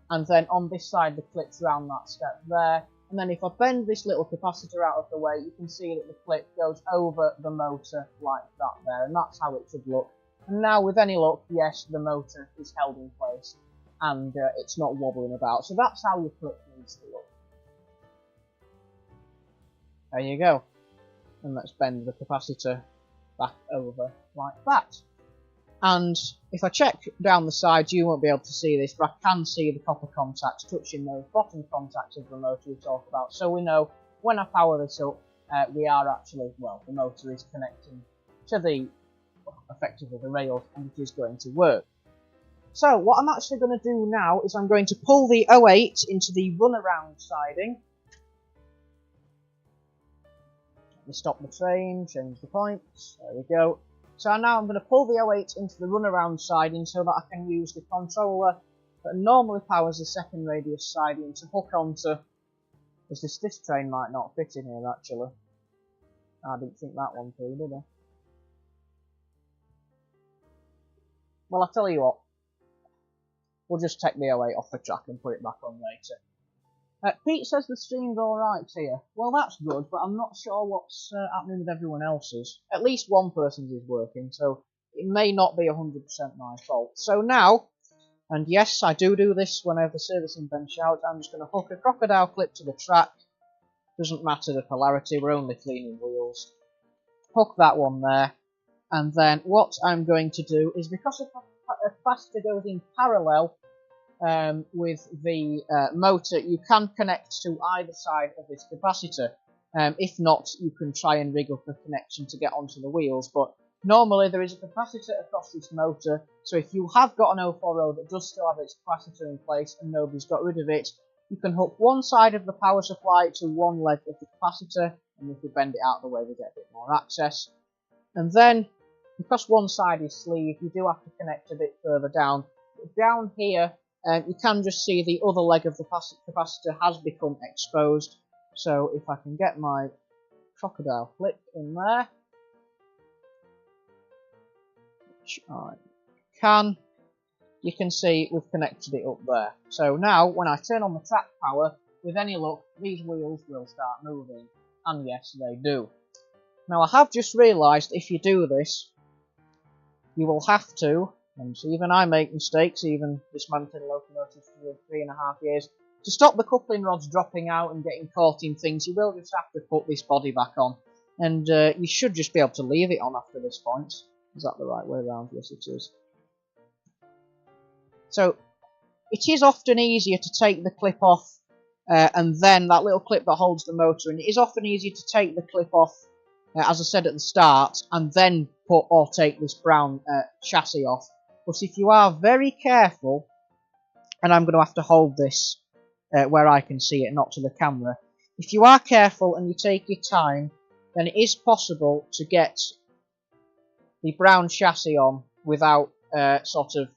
and then on this side the clip's round that step there, and then if I bend this little capacitor out of the way, you can see that the clip goes over the motor like that there, and that's how it should look. And now with any luck, yes, the motor is held in place and it's not wobbling about, so that's how your clip needs to look. There you go. And let's bend the capacitor back over like that. And if I check down the side, you won't be able to see this, but I can see the copper contacts touching those bottom contacts of the motor we talk about. So we know when I power this up, we are actually, well, the motor is connecting to the, effectively the rails, and it is going to work. So what I'm actually going to do now is I'm going to pull the 08 into the runaround siding. Let me stop the train, change the points, there we go. So now I'm going to pull the 08 into the runaround siding so that I can use the controller that normally powers the second radius siding to hook onto, because this train might not fit in here actually. I didn't think that one through, did I? Well, I'll tell you what, we'll just take the 08 off the track and put it back on later. Pete says the stream's alright here. Well, that's good, but I'm not sure what's happening with everyone else's. At least one person's is working, so it may not be 100% my fault. So now, and yes, I do this whenever the servicing bench out, I'm just going to hook a crocodile clip to the track. Doesn't matter the polarity, we're only cleaning wheels. Hook that one there, and then what I'm going to do is, because a capacitor goes in parallel with the motor, you can connect to either side of this capacitor. If not, you can try and rig up a connection to get onto the wheels, but normally there is a capacitor across this motor, so if you have got an 040 that does still have its capacitor in place and nobody's got rid of it, you can hook one side of the power supply to one leg of the capacitor, and if we bend it out of the way we get a bit more access. And then, because one side is sleeve, you do have to connect a bit further down. But down here, you can just see the other leg of the capacitor has become exposed. So if I can get my crocodile clip in there, which I can, you can see we've connected it up there. So now when I turn on the track power, with any luck, these wheels will start moving. And yes, they do. Now I have just realised if you do this, you will have to, and so even I make mistakes, even dismantling locomotives for 3.5 years, to stop the coupling rods dropping out and getting caught in things, you will just have to put this body back on. And you should just be able to leave it on after this point. Is that the right way around? Yes, it is. So, it is often easier to take the clip off, and then that little clip that holds the motor, and it is often easier to take the clip off, as I said at the start, and then put or take this brown chassis off. But if you are very careful, and I'm going to have to hold this where I can see it, not to the camera. If you are careful and you take your time, then it is possible to get the brown chassis on without sort of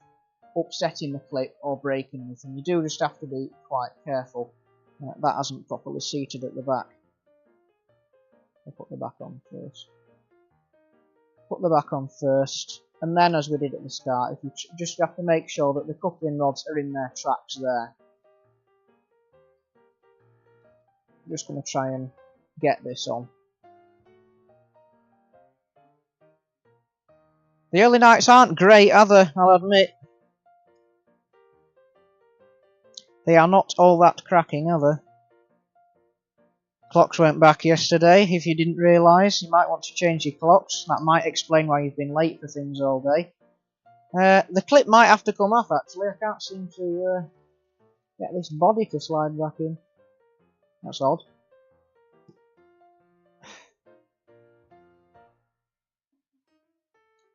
upsetting the clip or breaking anything. You do just have to be quite careful. That hasn't properly seated at the back. I'll put the back on first. Put the back on first, and then, as we did at the start, if you just have to make sure that the coupling rods are in their tracks there. I'm just going to try and get this on. The early nights aren't great, are they? I'll admit. They are not all that cracking, are they? Clocks went back yesterday. If you didn't realise, you might want to change your clocks. That might explain why you've been late for things all day. The clip might have to come off, actually. I can't seem to get this body to slide back in. That's odd.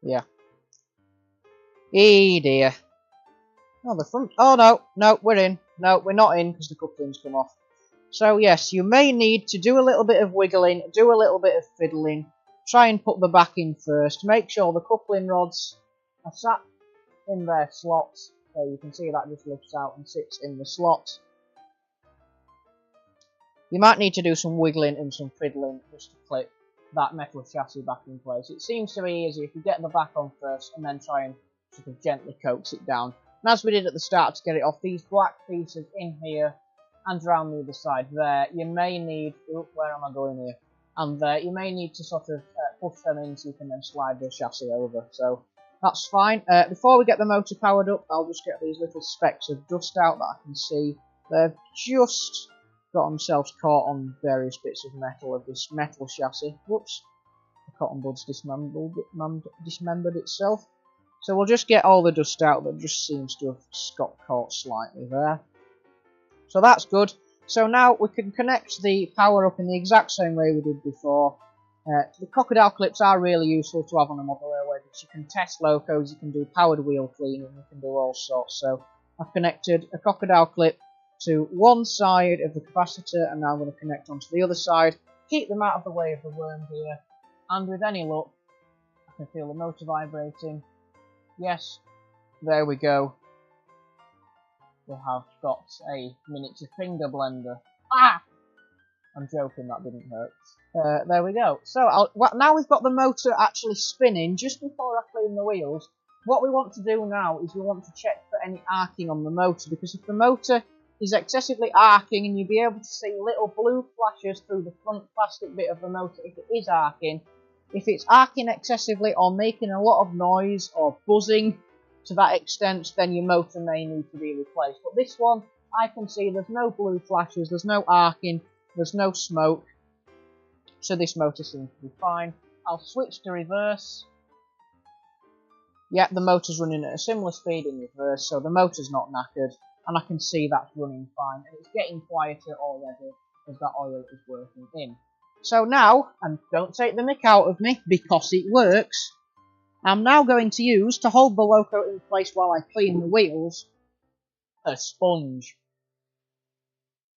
Yeah. Dear. Oh, the front. Oh, no, we're in. No, we're not in because the coupling's come off. So, yes, you may need to do a little bit of wiggling, do a little bit of fiddling, try and put the back in first. Make sure the coupling rods are sat in their slots. So you can see that just lifts out and sits in the slot. You might need to do some wiggling and some fiddling just to clip that metal chassis back in place. It seems to be easier if you get the back on first and then try and sort of gently coax it down. And as we did at the start to get it off, these black pieces in here and around the other side there, you may need, where am I going here? And there, you may need to sort of push them in so you can then slide the chassis over. So that's fine. Before we get the motor powered up, I'll just get these little specks of dust out that I can see. They've just got themselves caught on various bits of metal of this metal chassis. Whoops, the cotton bud's dismembered itself. So we'll just get all the dust out that just seems to have got caught slightly there. So that's good. So now we can connect the power up in the exact same way we did before. The crocodile clips are really useful to have on a model railway because you can test locos, you can do powered wheel cleaning, you can do all sorts. So I've connected a crocodile clip to one side of the capacitor, and now I'm going to connect onto the other side. Keep them out of the way of the worm here, and with any luck, I can feel the motor vibrating. Yes, there we go. We have got a miniature finger blender. Ah! I'm joking, that didn't hurt. There we go. So now we've got the motor actually spinning just before I clean the wheels. What we want to do now is we want to check for any arcing on the motor, because if the motor is excessively arcing, and you'll be able to see little blue flashes through the front plastic bit of the motor if it is arcing. If it's arcing excessively or making a lot of noise or buzzing to that extent, then your motor may need to be replaced. But this one, I can see there's no blue flashes, there's no arcing, there's no smoke, so this motor seems to be fine. I'll switch to reverse. Yeah, the motor's running at a similar speed in reverse, so the motor's not knackered, and I can see that's running fine, and it's getting quieter already as that oil is working in. So now, and don't take the mick out of me, because it works, I'm now going to use, to hold the loco in place while I clean the wheels, a sponge.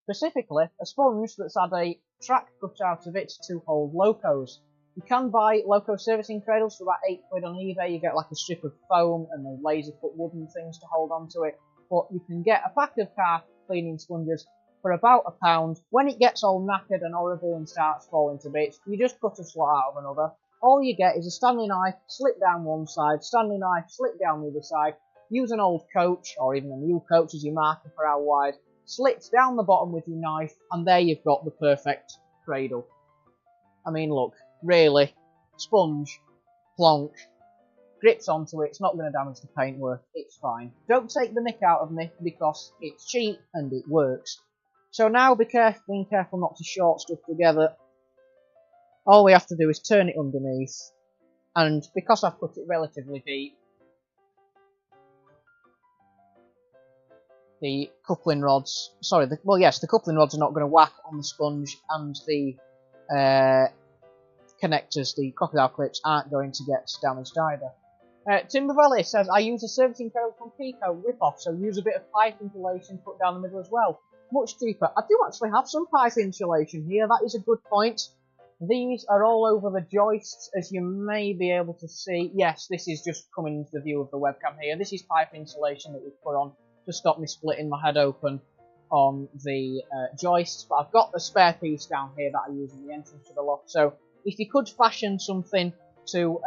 Specifically, a sponge that's had a track cut out of it to hold locos. You can buy loco servicing cradles for about £8 on eBay. You get like a strip of foam and the laser cut wooden things to hold onto it. But you can get a pack of car cleaning sponges for about £1. When it gets all knackered and horrible and starts falling to bits, you just cut a slot out of another. All you get is a Stanley knife, slit down one side, Stanley knife, slit down the other side. Use an old coach, or even a new coach as your marker for how wide. Slit down the bottom with your knife, and there you've got the perfect cradle. I mean, look, really, sponge, plonk, grips onto it, it's not going to damage the paintwork, it's fine. Don't take the mick out of me, because it's cheap and it works. So now being careful not to short stuff together. All we have to do is turn it underneath, and because I've put it relatively deep, the coupling rods, the coupling rods are not going to whack on the sponge, and the connectors, the crocodile clips, aren't going to get damaged either. Timbervalley says, I use a servicing code from Pico, rip-off, so use a bit of pipe insulation put down the middle as well. Much cheaper. I do actually have some pipe insulation here, that is a good point. These are all over the joists, as you may be able to see. Yes, this is just coming into the view of the webcam here. This is pipe insulation that we've put on to stop me splitting my head open on the joists. But I've got the spare piece down here that I use in the entrance to the loft. So if you could fashion something to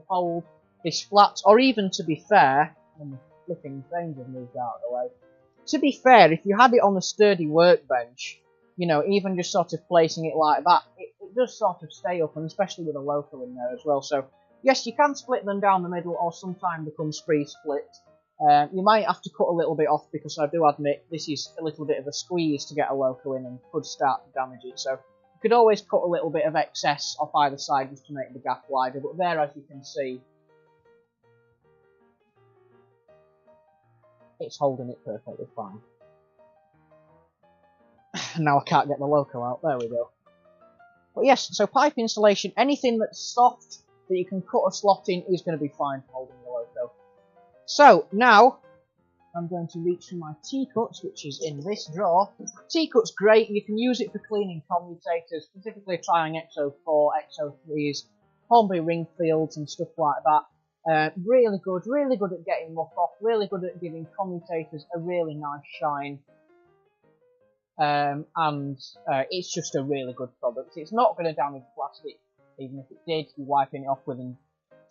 hold this flat, or even to be fair, and flipping frames have moved out of the way. To be fair, if you had it on a sturdy workbench, you know, even just sort of placing it like that, it does sort of stay up, and especially with a loco in there as well. So yes, you can split them down the middle, or sometimes become pre-split. You might have to cut a little bit off, because I do admit this is a little bit of a squeeze to get a loco in and could start to damage it. So you could always cut a little bit of excess off either side just to make the gap wider. But there, as you can see, it's holding it perfectly fine. Now I can't get the loco out. There we go. But yes, so pipe insulation, anything that's soft that you can cut a slot in is going to be fine for holding the loco. So now I'm going to reach for my T-cuts, which is in this drawer. T-cut's great. You can use it for cleaning commutators, specifically trying XO4, XO3s, Hornby ring fields and stuff like that. Really good at getting muck off, really good at giving commutators a really nice shine. It's just a really good product. It's not going to damage plastic, even if it did. You're wiping it off within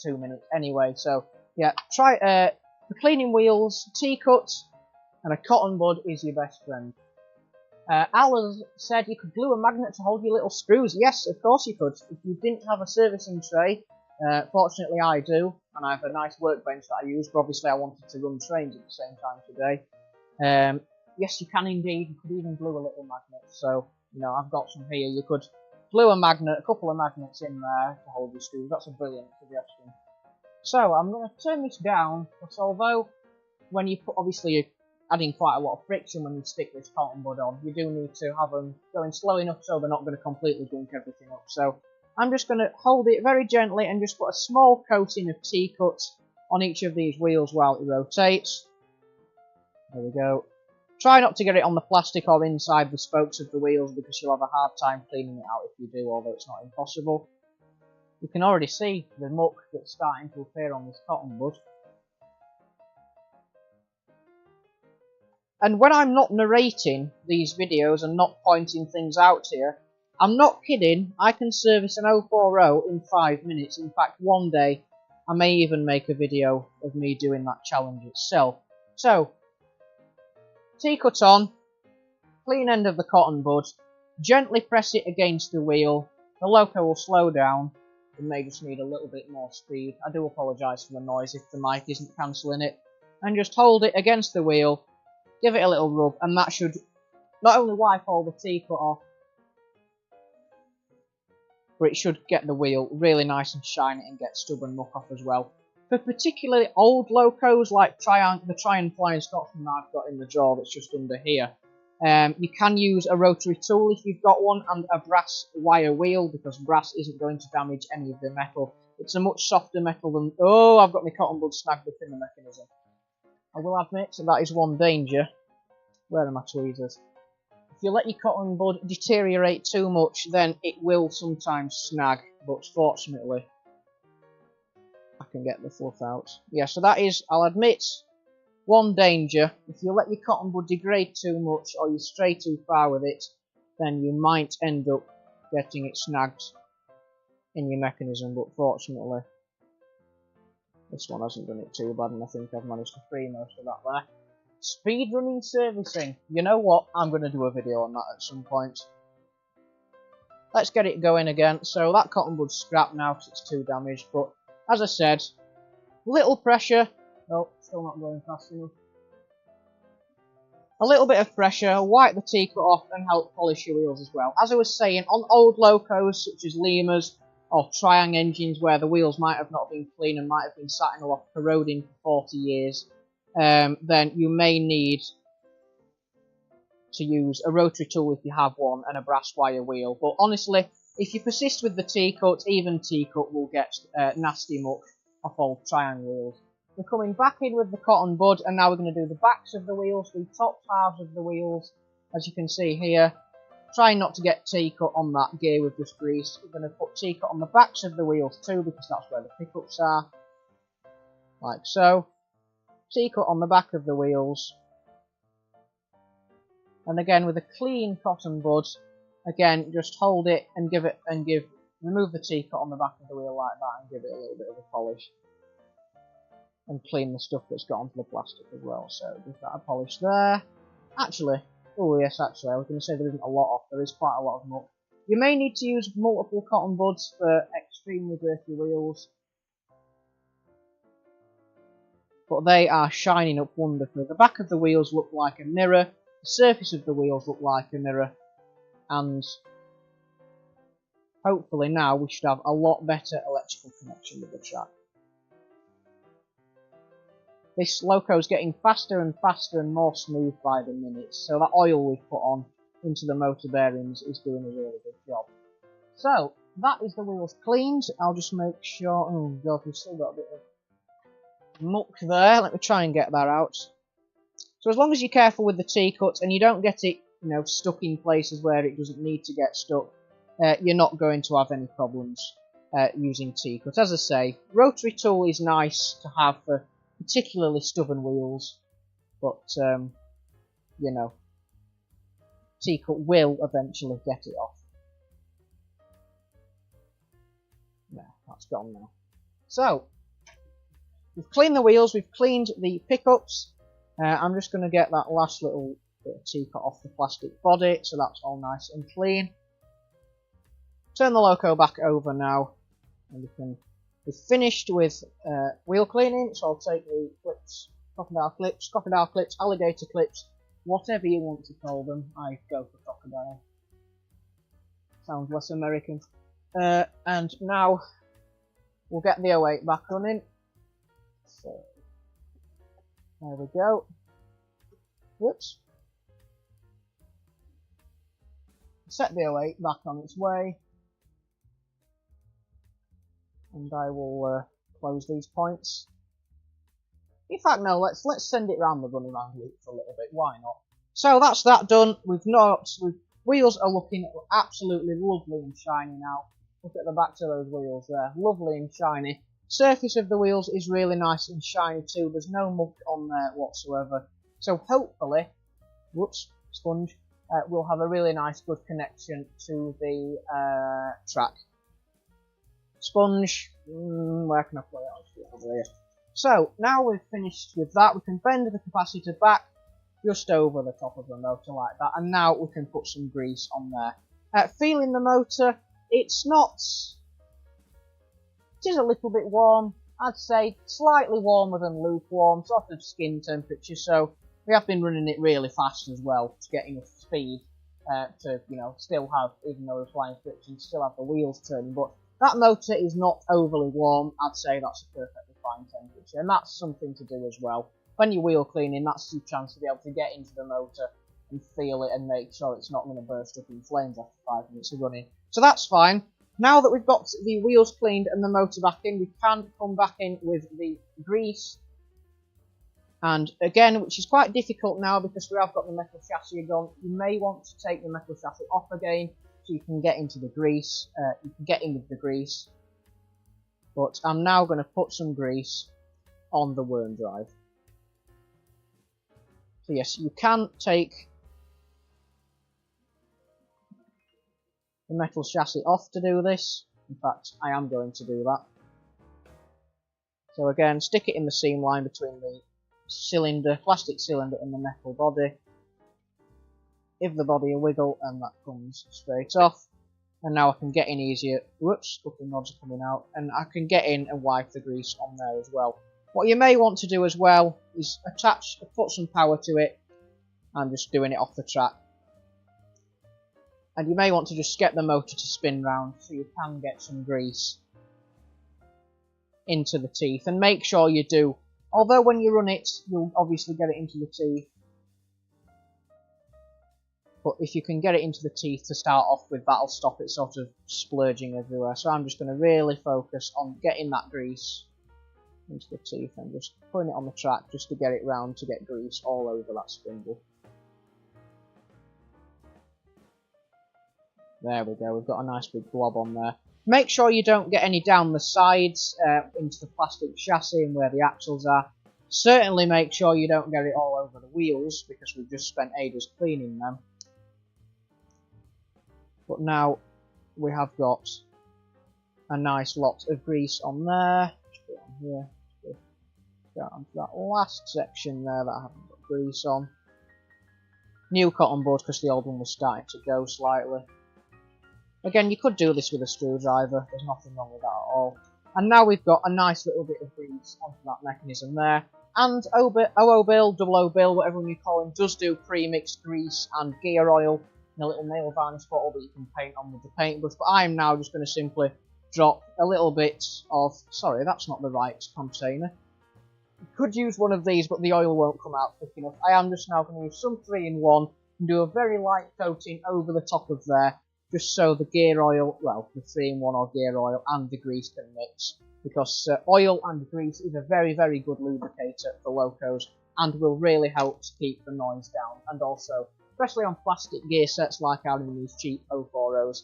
2 minutes anyway. So yeah, try for cleaning wheels, T-cuts, and a cotton bud is your best friend. Al has said you could glue a magnet to hold your little screws. Yes, of course you could. If you didn't have a servicing tray, fortunately I do, and I have a nice workbench that I use, but obviously I wanted to run trains at the same time today. Yes, you can indeed. You could even glue a little magnet. So, you know, I've got some here. You could glue a couple of magnets in there to hold your screws. That's a brilliant suggestion. So I'm going to turn this down, but although when you put, obviously you're adding quite a lot of friction when you stick this cotton bud on, you do need to have them going slow enough so they're not going to completely gunk everything up. So I'm just going to hold it very gently and just put a small coating of T-cut on each of these wheels while it rotates. There we go. Try not to get it on the plastic or inside the spokes of the wheels because you'll have a hard time cleaning it out if you do, although it's not impossible. You can already see the muck that's starting to appear on this cotton bud. And when I'm not narrating these videos and not pointing things out here, I'm not kidding, I can service an 040 in 5 minutes. In fact, one day I may even make a video of me doing that challenge itself. So, T-cut on, clean end of the cotton bud, gently press it against the wheel, the loco will slow down, it may just need a little bit more speed. I do apologise for the noise if the mic isn't cancelling it. And just hold it against the wheel, give it a little rub, and that should not only wipe all the T-cut off, but it should get the wheel really nice and shiny and get stubborn muck off as well. For particularly old locos like the Tryon Flying Scotsman I've got in the drawer that's just under here, you can use a rotary tool if you've got one and a brass wire wheel, because brass isn't going to damage any of the metal. It's a much softer metal than... Oh, I've got my cotton bud snagged up in the mechanism. I will admit that is one danger. Where are my tweezers? If you let your cotton bud deteriorate too much, then it will sometimes snag, but fortunately I can get the fluff out. Yeah, so that is, I'll admit, one danger. If you let your cotton bud degrade too much or you stray too far with it, then you might end up getting it snagged in your mechanism, but fortunately this one hasn't done it too bad, and I think I've managed to free most of that there. Speedrunning servicing. You know what? I'm going to do a video on that at some point. Let's get it going again. So that cotton bud's scrapped now because it's too damaged, but as I said, little pressure. Oh, still not going fast enough. A little bit of pressure, wipe the T-cut off and help polish your wheels as well. As I was saying, on old locos such as Lemurs or Triang engines where the wheels might have not been clean and might have been sat in a loft corroding for 40 years, then you may need to use a rotary tool if you have one and a brass wire wheel. But honestly, if you persist with the T-cut, even T-cut will get nasty muck off old Triang wheels. We're coming back in with the cotton bud, and now we're going to do the backs of the wheels, the top halves of the wheels, as you can see here. Try not to get T-cut on that gear we've just greased. We're going to put T-cut on the backs of the wheels too, because that's where the pickups are. Like so. T-cut on the back of the wheels. And again with a clean cotton bud, again just hold it and remove the T-cut on the back of the wheel like that and give it a little bit of a polish. And clean the stuff that's got onto the plastic as well. So give that a polish there. Actually, oh yes, actually, I was going to say there isn't a lot off. There is quite a lot of muck. You may need to use multiple cotton buds for extremely dirty wheels, but they are shining up wonderfully. The back of the wheels look like a mirror, the surface of the wheels look like a mirror, and hopefully now we should have a lot better electrical connection with the track. This loco is getting faster and faster and more smooth by the minute, so that oil we've put on into the motor bearings is doing a really good job. So, that is the wheels cleaned. I'll just make sure... Oh god, we've still got a bit of muck there. Let me try and get that out. So as long as you're careful with the T-cut and you don't get it, stuck in places where it doesn't need to get stuck, you're not going to have any problems using T-cut. As I say, rotary tool is nice to have for particularly stubborn wheels, but T-cut will eventually get it off. No, that's gone now. So, we've cleaned the wheels, we've cleaned the pickups. I'm just going to get that last little bit of T-cut off the plastic body, so that's all nice and clean. Turn the loco back over now, and we've finished with wheel cleaning, so I'll take the clips, crocodile clips, alligator clips, whatever you want to call them. I go for crocodile. Sounds less American. And now we'll get the 08 back running. So there we go. Whoops. Set the 08 back on its way. And I will close these points. In fact, no, let's send it round the running round loop for a little bit. Why not? So that's that done. Wheels are looking absolutely lovely and shiny now. Look at the backs of those wheels there, lovely and shiny. Surface of the wheels is really nice and shiny too. There's no muck on there whatsoever. So hopefully, whoops, sponge, we'll have a really nice, good connection to the track. Sponge, where can I play it? Over here. So now we've finished with that, we can bend the capacitor back just over the top of the motor like that, and now we can put some grease on there. Feeling the motor, it is a little bit warm. I'd say slightly warmer than lukewarm, sort of skin temperature. So we have been running it really fast as well to get enough speed to, you know, still have, even though we're applying friction, still have the wheels turning. But that motor is not overly warm. I'd say that's a perfectly fine temperature, and that's something to do as well. When you're wheel cleaning, that's your chance to be able to get into the motor and feel it and make sure it's not going to burst up in flames after 5 minutes of running. So that's fine. Now that we've got the wheels cleaned and the motor back in, we can come back in with the grease. And again, which is quite difficult now because we have got the metal chassis on, you may want to take the metal chassis off again so you can get into the grease. You can get in with the grease. But I'm now going to put some grease on the worm drive. So yes, you can take the metal chassis off to do this. In fact, I am going to do that. So again, stick it in the seam line between the cylinder, plastic cylinder and the metal body. Give the body a wiggle and that comes straight off. And now I can get in easier. Whoops, a couple of nods are coming out. And I can get in and wipe the grease on there as well. What you may want to do as well is put some power to it. I'm just doing it off the track. And you may want to just get the motor to spin round so you can get some grease into the teeth. And make sure you do. Although when you run it, you'll obviously get it into the teeth. But if you can get it into the teeth to start off with, that'll stop it sort of splurging everywhere. So I'm just going to really focus on getting that grease into the teeth and just putting it on the track just to get it round to get grease all over that spindle. There we go, we've got a nice big blob on there. Make sure you don't get any down the sides into the plastic chassis and where the axles are. Certainly make sure you don't get it all over the wheels because we've just spent ages cleaning them. But now we have got a nice lot of grease on there. Just put it on here. Go on to that last section there that I haven't got grease on. New cotton bud because the old one was starting to go slightly. Again, you could do this with a screwdriver. There's nothing wrong with that at all. And now we've got a nice little bit of grease onto that mechanism there. And OO Bill, Double O Bill, whatever you call him, does do pre-mixed grease and gear oil in a little nail varnish bottle that you can paint on with the paintbrush. But I'm now just going to simply drop a little bit of... Sorry, that's not the right container. You could use one of these, but the oil won't come out quick enough. I am just now going to use some 3-in-1 and do a very light coating over the top of there, just so the gear oil, well, the 3-in-1 or gear oil and the grease can mix. Because oil and grease is a very, very good lubricator for locos and will really help to keep the noise down. And also, especially on plastic gear sets like out in these cheap 040s,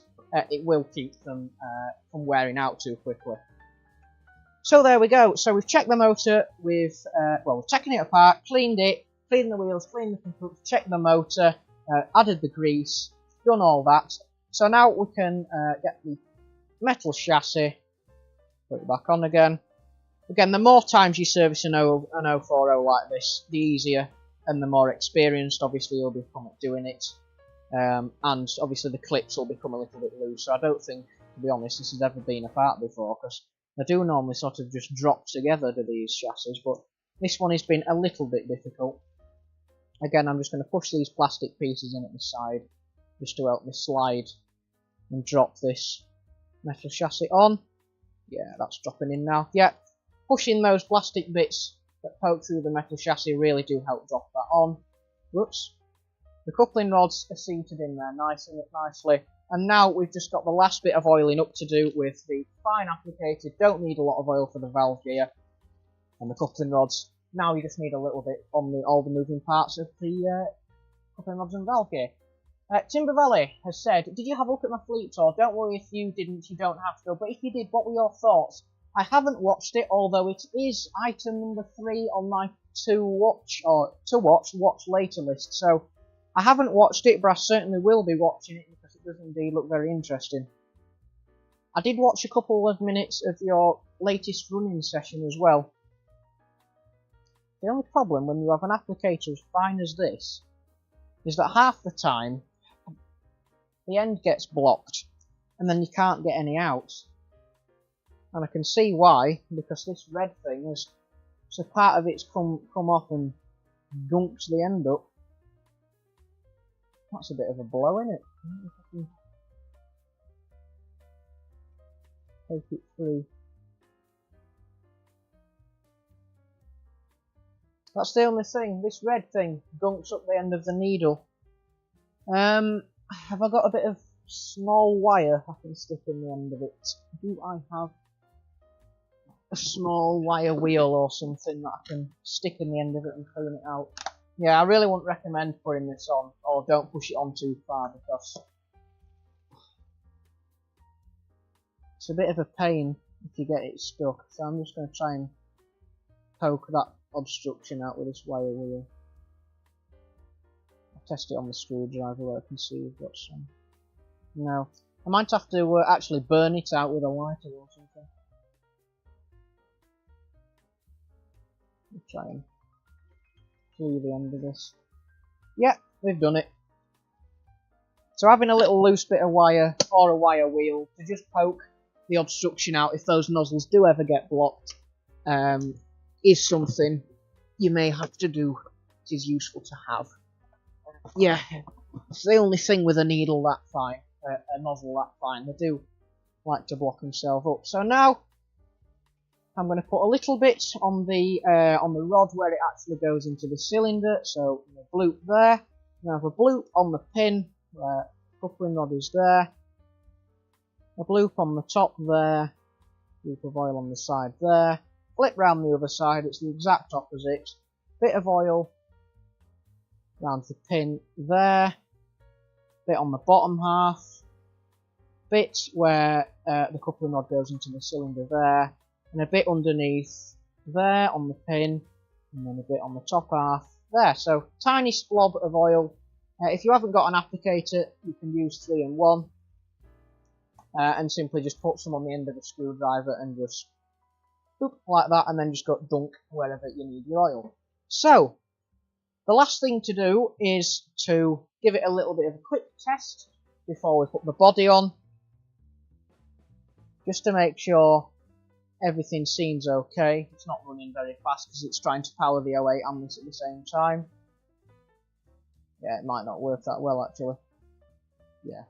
it will keep them from wearing out too quickly. So there we go. So we've checked the motor, we've taken it apart, cleaned it, cleaned the wheels, cleaned the computer, checked the motor, added the grease, done all that. So now we can get the metal chassis, put it back on again. Again, the more times you service an 040 like this, the easier and the more experienced obviously you'll become at doing it. And obviously the clips will become a little bit loose. So I don't think, to be honest, this has ever been apart before, because they do normally sort of just drop together to these chassis, but this one has been a little bit difficult. Again, I'm just going to push these plastic pieces in at the side, just to help me slide and drop this metal chassis on. Yeah, that's dropping in now. Yeah, pushing those plastic bits that poke through the metal chassis really do help drop that on. Whoops. The coupling rods are seated in there nicely. And now we've just got the last bit of oiling up to do with the fine applicator. Don't need a lot of oil for the valve gear and the coupling rods. Now you just need a little bit on all the moving parts of the coupling rods and valve gear. Timber Valley has said, did you have a look at my fleet tour? Don't worry if you didn't, you don't have to. But if you did, what were your thoughts? I haven't watched it, although it is item number 3 on my to watch later list. So I haven't watched it, but I certainly will be watching it because it does indeed look very interesting. I did watch a couple of minutes of your latest running session as well. The only problem when you have an applicator as fine as this is that half the time the end gets blocked and then you can't get any out. And I can see why, because this red thing is, so part of it's come off and gunks the end up. That's a bit of a blow, isn't it? Take it through. That's the only thing. This red thing gunks up the end of the needle. Have I got a bit of small wire I can stick in the end of it? Do I have a small wire wheel or something that I can stick in the end of it and clean it out? Yeah, I really wouldn't recommend putting this on, or don't push it on too far because it's a bit of a pain if you get it stuck. So I'm just going to try and poke that obstruction out with this wire wheel. I'll test it on the screwdriver where I can see we've got some. No, I might have to actually burn it out with a lighter or something. I'll try and through the end of this. Yeah, we've done it. So having a little loose bit of wire or a wire wheel to just poke the obstruction out if those nozzles do ever get blocked is something you may have to do. It is useful to have. Yeah, it's the only thing with a needle that fine, a nozzle that fine. They do like to block themselves up. So now I'm going to put a little bit on the rod where it actually goes into the cylinder. So a bloop there. I have a bloop on the pin where the coupling rod is there. A bloop on the top there. Bloop of oil on the side there. Flip round the other side. It's the exact opposite. Bit of oil round the pin there. Bit on the bottom half. Bit where the coupling rod goes into the cylinder there. And a bit underneath there on the pin, and then a bit on the top half there. So tiny splob of oil. If you haven't got an applicator, you can use 3-in-1 and simply just put some on the end of the screwdriver and just boop, like that, and then just go dunk wherever you need your oil. So the last thing to do is to give it a little bit of a quick test before we put the body on, just to make sure everything seems okay. It's not running very fast because it's trying to power the 08 and this at the same time. Yeah, it might not work that well actually. Yeah.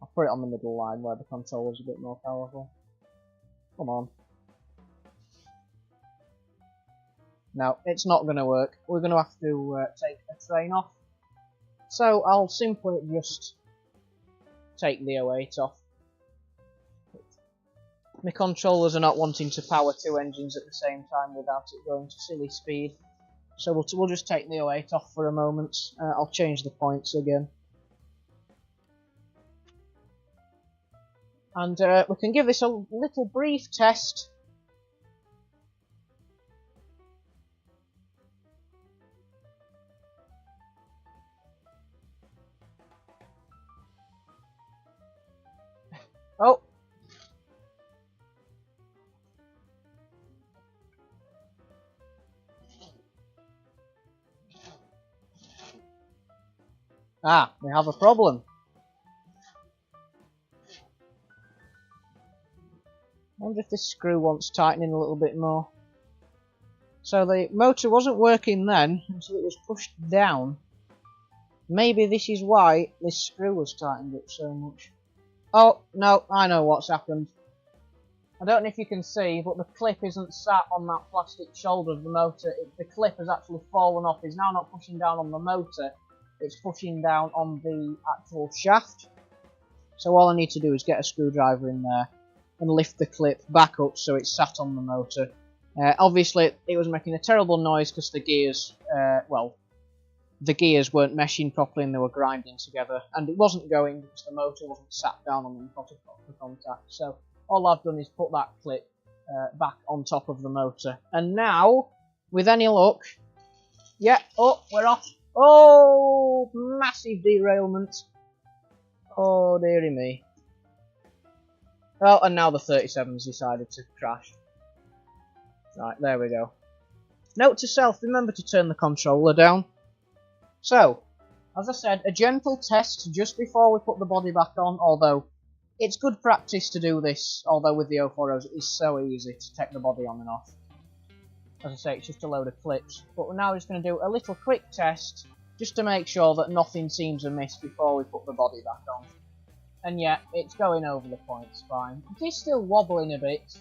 I'll put it on the middle line where the controller's a bit more powerful. Come on. No, it's not going to work. We're going to have to take a train off. So I'll simply just take the 08 off. My controllers are not wanting to power 2 engines at the same time without it going to silly speed. So we'll just take the 08 off for a moment. I'll change the points again. And we can give this a little brief test. Oh! Ah, we have a problem. I wonder if this screw wants tightening a little bit more. So the motor wasn't working then until it was pushed down. Maybe this is why this screw was tightened up so much. Oh, no, I know what's happened. I don't know if you can see, but the clip isn't sat on that plastic shoulder of the motor. The clip has actually fallen off. It's now not pushing down on the motor. It's pushing down on the actual shaft. So all I need to do is get a screwdriver in there and lift the clip back up so it's sat on the motor. Obviously, it was making a terrible noise because the gears, the gears weren't meshing properly and they were grinding together. And it wasn't going because the motor wasn't sat down on them for contact. So all I've done is put that clip back on top of the motor. And now, with any luck, yeah, oh, we're off. Oh, massive derailment. Oh, dearie me. Oh, and now the 37's decided to crash. Right, there we go. Note to self, remember to turn the controller down. So, as I said, a gentle test just before we put the body back on, although it's good practice to do this, although with the 040s it is so easy to take the body on and off. As I say, it's just a load of clips. But we're now just going to do a little quick test, just to make sure that nothing seems amiss before we put the body back on. And yeah, it's going over the points fine. It is still wobbling a bit.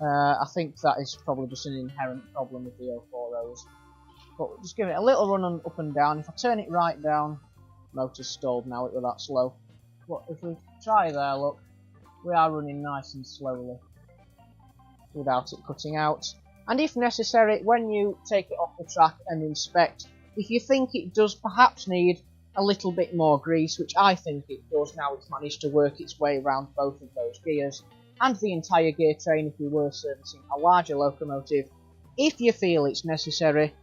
I think that is probably just an inherent problem with the 040s. But we'll just give it a little run up and down. If I turn it right down, motor's stalled now, it was that slow. But if we try there, look, we are running nice and slowly without it cutting out. And if necessary, when you take it off the track and inspect, if you think it does perhaps need a little bit more grease, which I think it does now it's managed to work its way around both of those gears, and the entire gear train if you were servicing a larger locomotive, if you feel it's necessary,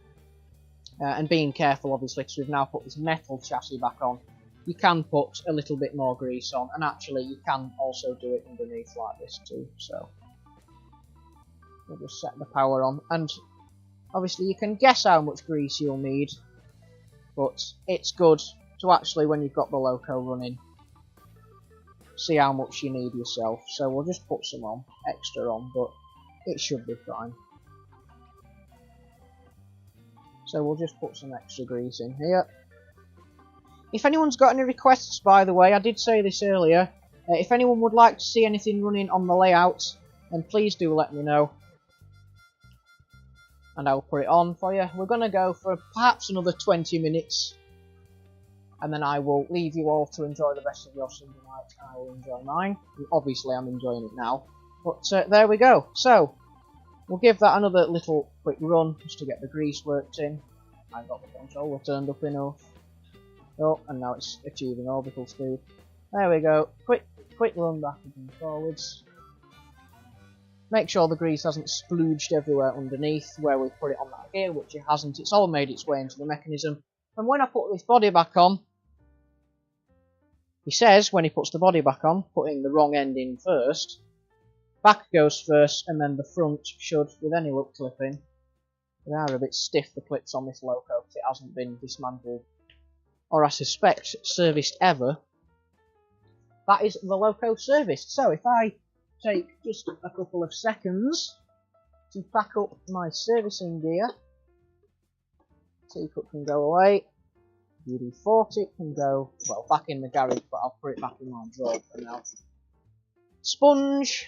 and being careful obviously because we've now put this metal chassis back on, you can put a little bit more grease on, and actually you can also do it underneath like this too. So we'll just set the power on, and obviously you can guess how much grease you'll need, but it's good to actually, when you've got the loco running, see how much you need yourself. So we'll just put some on, extra on, but it should be fine. So we'll just put some extra grease in here. If anyone's got any requests, by the way, I did say this earlier, if anyone would like to see anything running on the layout, then please do let me know. And I'll put it on for you. We're going to go for perhaps another 20 minutes. And then I will leave you all to enjoy the rest of your Sunday night. And I will enjoy mine. Obviously I'm enjoying it now. But there we go. So, we'll give that another little quick run just to get the grease worked in. I've got the controller turned up enough. Oh, and now it's achieving orbital speed. There we go. Quick run backwards and forwards. Make sure the grease hasn't splooged everywhere underneath where we put it on that gear, which it hasn't. It's all made its way into the mechanism. And when I put this body back on, he says when he puts the body back on, putting the wrong end in first, back goes first and then the front should, with any luck, clip in. They are a bit stiff, the clips on this loco, because it hasn't been dismantled, or I suspect serviced ever. That is the loco serviced. So if I take just a couple of seconds to pack up my servicing gear, teacup can go away, UD40 can go, well, back in the garage, but I'll put it back in my drawer for now. Sponge,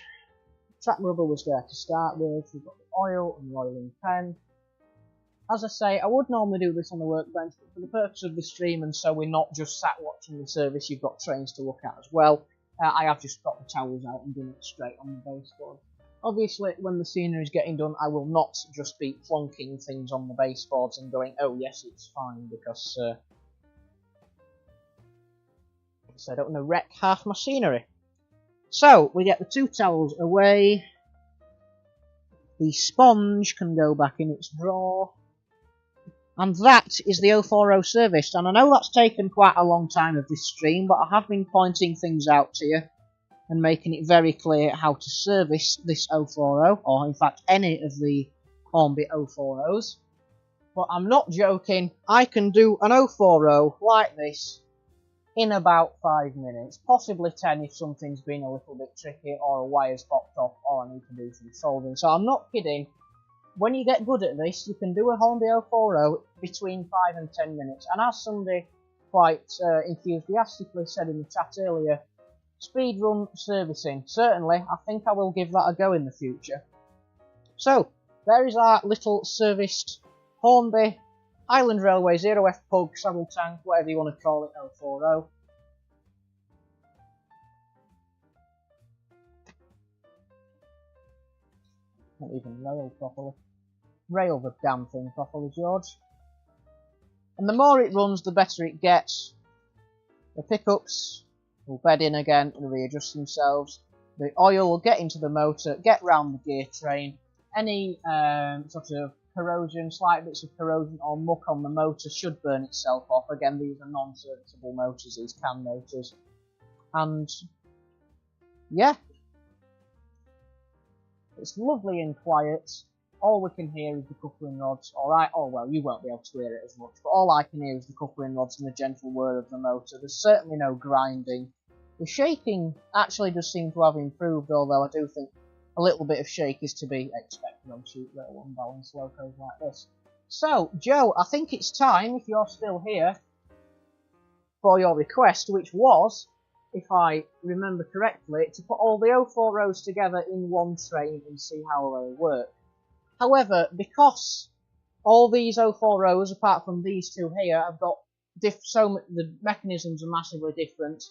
track rubber was there to start with, we've got the oil and the oiling pen. As I say, I would normally do this on the workbench, but for the purpose of the stream, and so we're not just sat watching the service, you've got trains to look at as well, I have just got the towels out and done it straight on the baseboard. Obviously, when the scenery is getting done, I will not just be plonking things on the baseboards and going, oh yes, it's fine, because I don't want to wreck half my scenery. So, we get the two towels away. The sponge can go back in its drawer. And that is the 040 service. And I know that's taken quite a long time of this stream, but I have been pointing things out to you and making it very clear how to service this 040, or in fact any of the Hornby 040s. But I'm not joking, I can do an 040 like this in about 5 minutes, possibly 10 if something's been a little bit tricky, or a wire's popped off, or I need to do some soldering. So I'm not kidding. When you get good at this, you can do a Hornby 040 between 5 and 10 minutes. And as somebody quite enthusiastically said in the chat earlier, speedrun servicing. Certainly, I think I will give that a go in the future. So, there is our little serviced Hornby Highland Railway 0F Pug saddle tank, whatever you want to call it, 040. Not even rail properly. Rail the damn thing properly, George. And the more it runs, the better it gets. The pickups will bed in again and readjust themselves. The oil will get into the motor, get round the gear train. Any sort of corrosion, slight bits of corrosion or muck on the motor should burn itself off. Again, these are non-serviceable motors, these can motors. And yeah, it's lovely and quiet. All we can hear is the coupling rods. Alright, oh well, you won't be able to hear it as much, but all I can hear is the coupling rods and the gentle whir of the motor. There's certainly no grinding. The shaking actually does seem to have improved, although I do think a little bit of shake is to be expected on cheap little unbalanced locos like this. So, Joe, I think it's time, if you're still here, for your request, which was, if I remember correctly, to put all the 04 rows together in one train and see how they work. However, because all these 04 rows, apart from these two here, have got the mechanisms are massively different.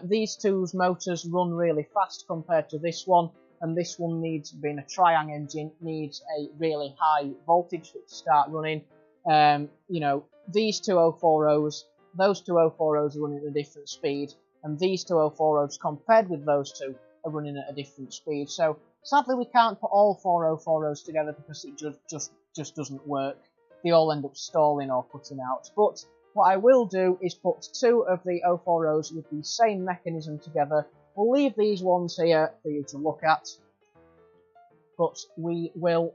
These two's motors run really fast compared to this one, and this one needs, being a triang engine, needs a really high voltage for it to start running. You know, these two 04 rows, those two 04 rows are running at a different speed, and these two 04 rows compared with those two are running at a different speed. So sadly, we can't put all 4 04 rows together because it just doesn't work. They all end up stalling or cutting out. But what I will do is put two of the 04 rows with the same mechanism together. We'll leave these ones here for you to look at, but we will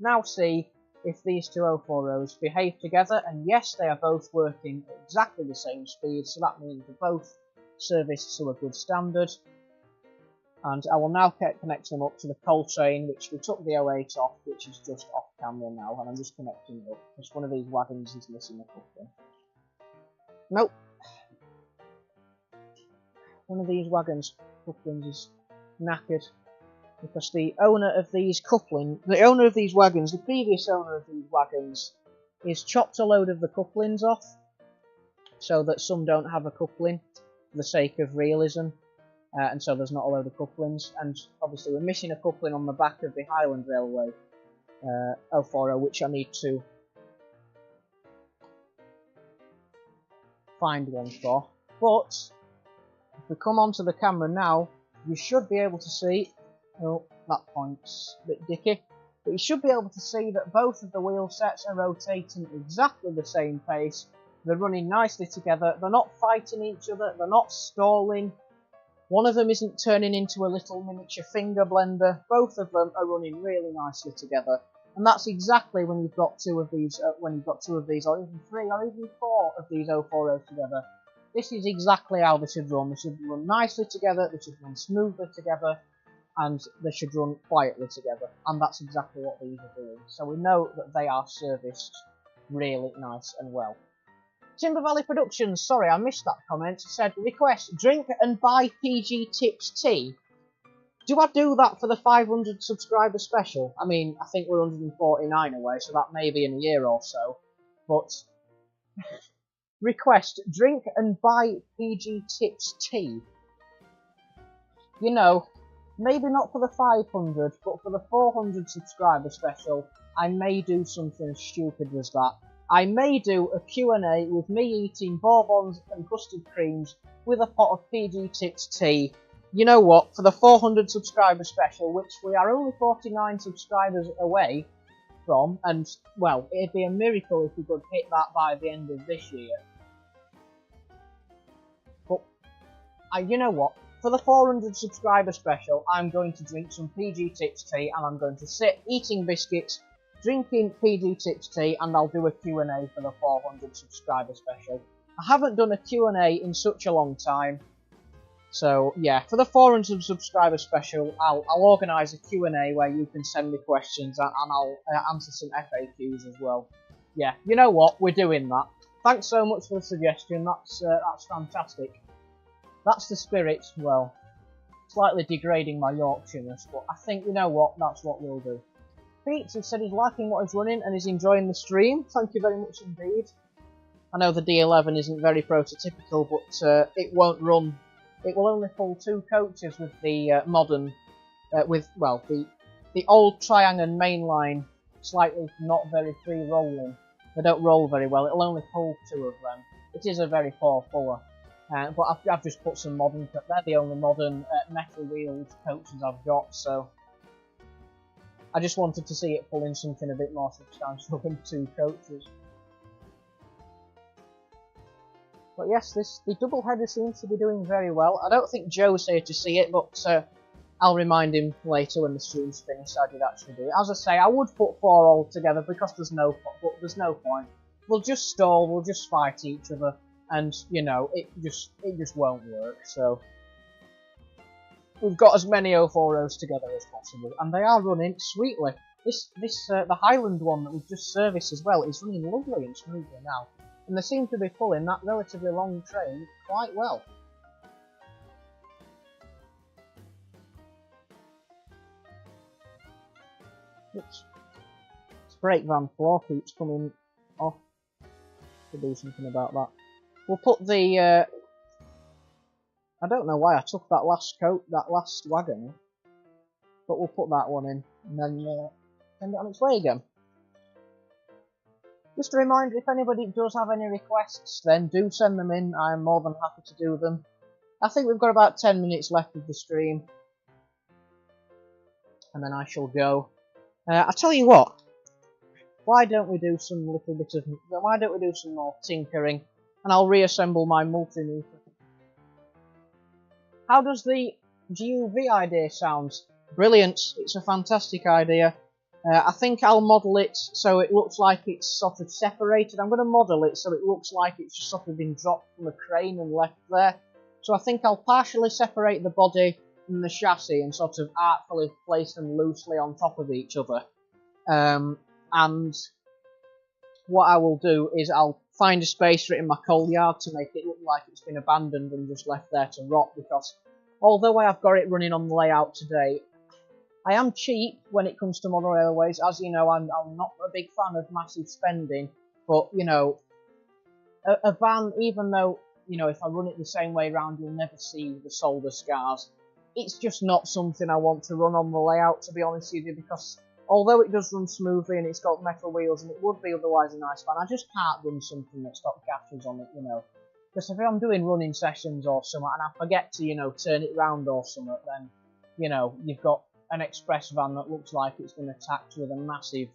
now see if these two 04 rows behave together, and yes, they are both working at exactly the same speed, so that means they're both serviced to a good standard. And I will now connect them up to the coal train, which we took the 08 off, which is just off camera now, and I'm just connecting it up, because one of these wagons is missing a coupling. Nope. One of these couplings is knackered, because the owner of these wagons, the previous owner of these wagons, is chopped a load of the couplings off, so that some don't have a coupling, for the sake of realism. And so there's not a load of couplings, and obviously we're missing a coupling on the back of the Highland Railway 040, which I need to find one for. But if we come onto the camera now, you should be able to see, oh, that point's a bit dicky, but you should be able to see that both of the wheel sets are rotating at exactly the same pace. They're running nicely together, they're not fighting each other, they're not stalling. One of them isn't turning into a little miniature finger blender. Both of them are running really nicely together, and that's exactly when you've got two of these, or even three, or even four of these 040s together. This is exactly how they should run. They should run nicely together, they should run smoothly together, and they should run quietly together. And that's exactly what these are doing. So we know that they are serviced really nice and well. Timber Valley Productions, sorry I missed that comment, said, request, drink and buy PG Tips tea. Do I do that for the 500 subscriber special? I mean, I think we're 149 away, so that may be in a year or so. But, request, drink and buy PG Tips tea. You know, maybe not for the 500, but for the 400 subscriber special, I may do something as stupid as that. I may do a Q&A with me eating bourbons and custard creams with a pot of PG Tips tea. You know what, for the 400 subscriber special, which we are only 49 subscribers away from, and, well, it'd be a miracle if we could hit that by the end of this year. But, you know what, for the 400 subscriber special, I'm going to drink some PG Tips tea, and I'm going to sit eating biscuits, drinking PG Tips tea, and I'll do a Q&A for the 400 subscriber special. I haven't done a Q&A in such a long time, so yeah, for the 400 subscriber special, I'll organise a Q&A where you can send me questions, and I'll answer some FAQs as well. Yeah, you know what, we're doing that. thanks so much for the suggestion. That's fantastic. That's the spirit. Well, slightly degrading my Yorkshireness, but I think, you know what, that's what we'll do. Pete, he said he's liking what he's running and he's enjoying the stream. Thank you very much indeed. I know the D11 isn't very prototypical, but it won't run. It will only pull 2 coaches with the modern, the old Triangle mainline, slightly not very free rolling. They don't roll very well. It'll only pull 2 of them. It is a very poor puller. But I've just put some modern. They're the only modern metal wheeled coaches I've got, so I just wanted to see it pulling something a bit more substantial than 2 coaches. But yes, the double header seems to be doing very well. I don't think Joe's here to see it, but I'll remind him later when the stream's finished. I did actually do it. As I say, I would put 4 all together because there's no point. We'll just stall. We'll just fight each other. And, you know, it just won't work, so we've got as many 040s together as possible, and they are running sweetly. The Highland one that we've just serviced as well is running lovely and smoothly now, and they seem to be pulling that relatively long train quite well. Oops. This brake van floor keeps coming off. To do something about that. We'll put the. I don't know why I took that last wagon, but we'll put that one in and then send it on its way again. Just a reminder, if anybody does have any requests, then do send them in. I am more than happy to do them. I think we've got about 10 minutes left of the stream, and then I shall go. I tell you what. Why don't we do some more tinkering? And I'll reassemble my multimeter. How does the GUV idea sound? Brilliant, it's a fantastic idea. I think I'll model it so it looks like it's sort of separated. I'm going to model it so it looks like it's just sort of been dropped from a crane and left there. So I think I'll partially separate the body and the chassis and sort of artfully place them loosely on top of each other. And what I will do is I'll find a space for it in my coal yard to make it look like it's been abandoned and just left there to rot, because although I have got it running on the layout today, I am cheap when it comes to model railways. As you know, I'm not a big fan of massive spending, but, you know, a van, even though, you know, if I run it the same way around, you'll never see the solder scars. It's just not something I want to run on the layout, to be honest with you, because although it does run smoothly and it's got metal wheels and it would be otherwise a nice van, I just can't run something that's got gashes on it, you know. Because if I'm doing running sessions or something and I forget to, you know, turn it round or something, then, you know, you've got an express van that looks like it's been attacked with a massive,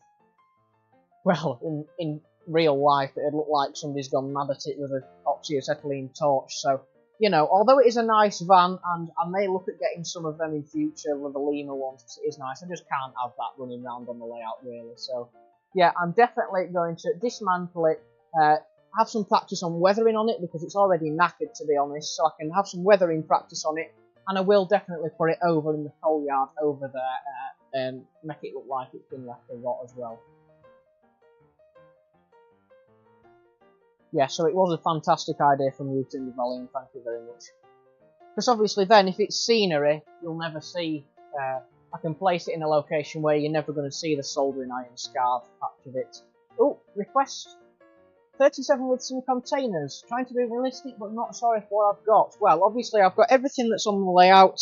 well, in real life it'd look like somebody's gone mad at it with an oxyacetylene torch. So, you know, although it is a nice van, and I may look at getting some of them in future with the Lima ones, because it is nice, I just can't have that running around on the layout, really. So, yeah, I'm definitely going to dismantle it, have some practice on weathering on it, because it's already knackered, to be honest, so I can have some weathering practice on it, and I will definitely put it over in the coal yard over there, and make it look like it's been left to rot as well. Yeah, so it was a fantastic idea from you, Timber Valley, thank you very much. Because obviously then, if it's scenery, you'll never see, I can place it in a location where you're never going to see the soldering iron scarred patch of it. Oh, request 37 with some containers. Trying to be realistic, but not sorry for what I've got. Well, obviously I've got everything that's on the layout.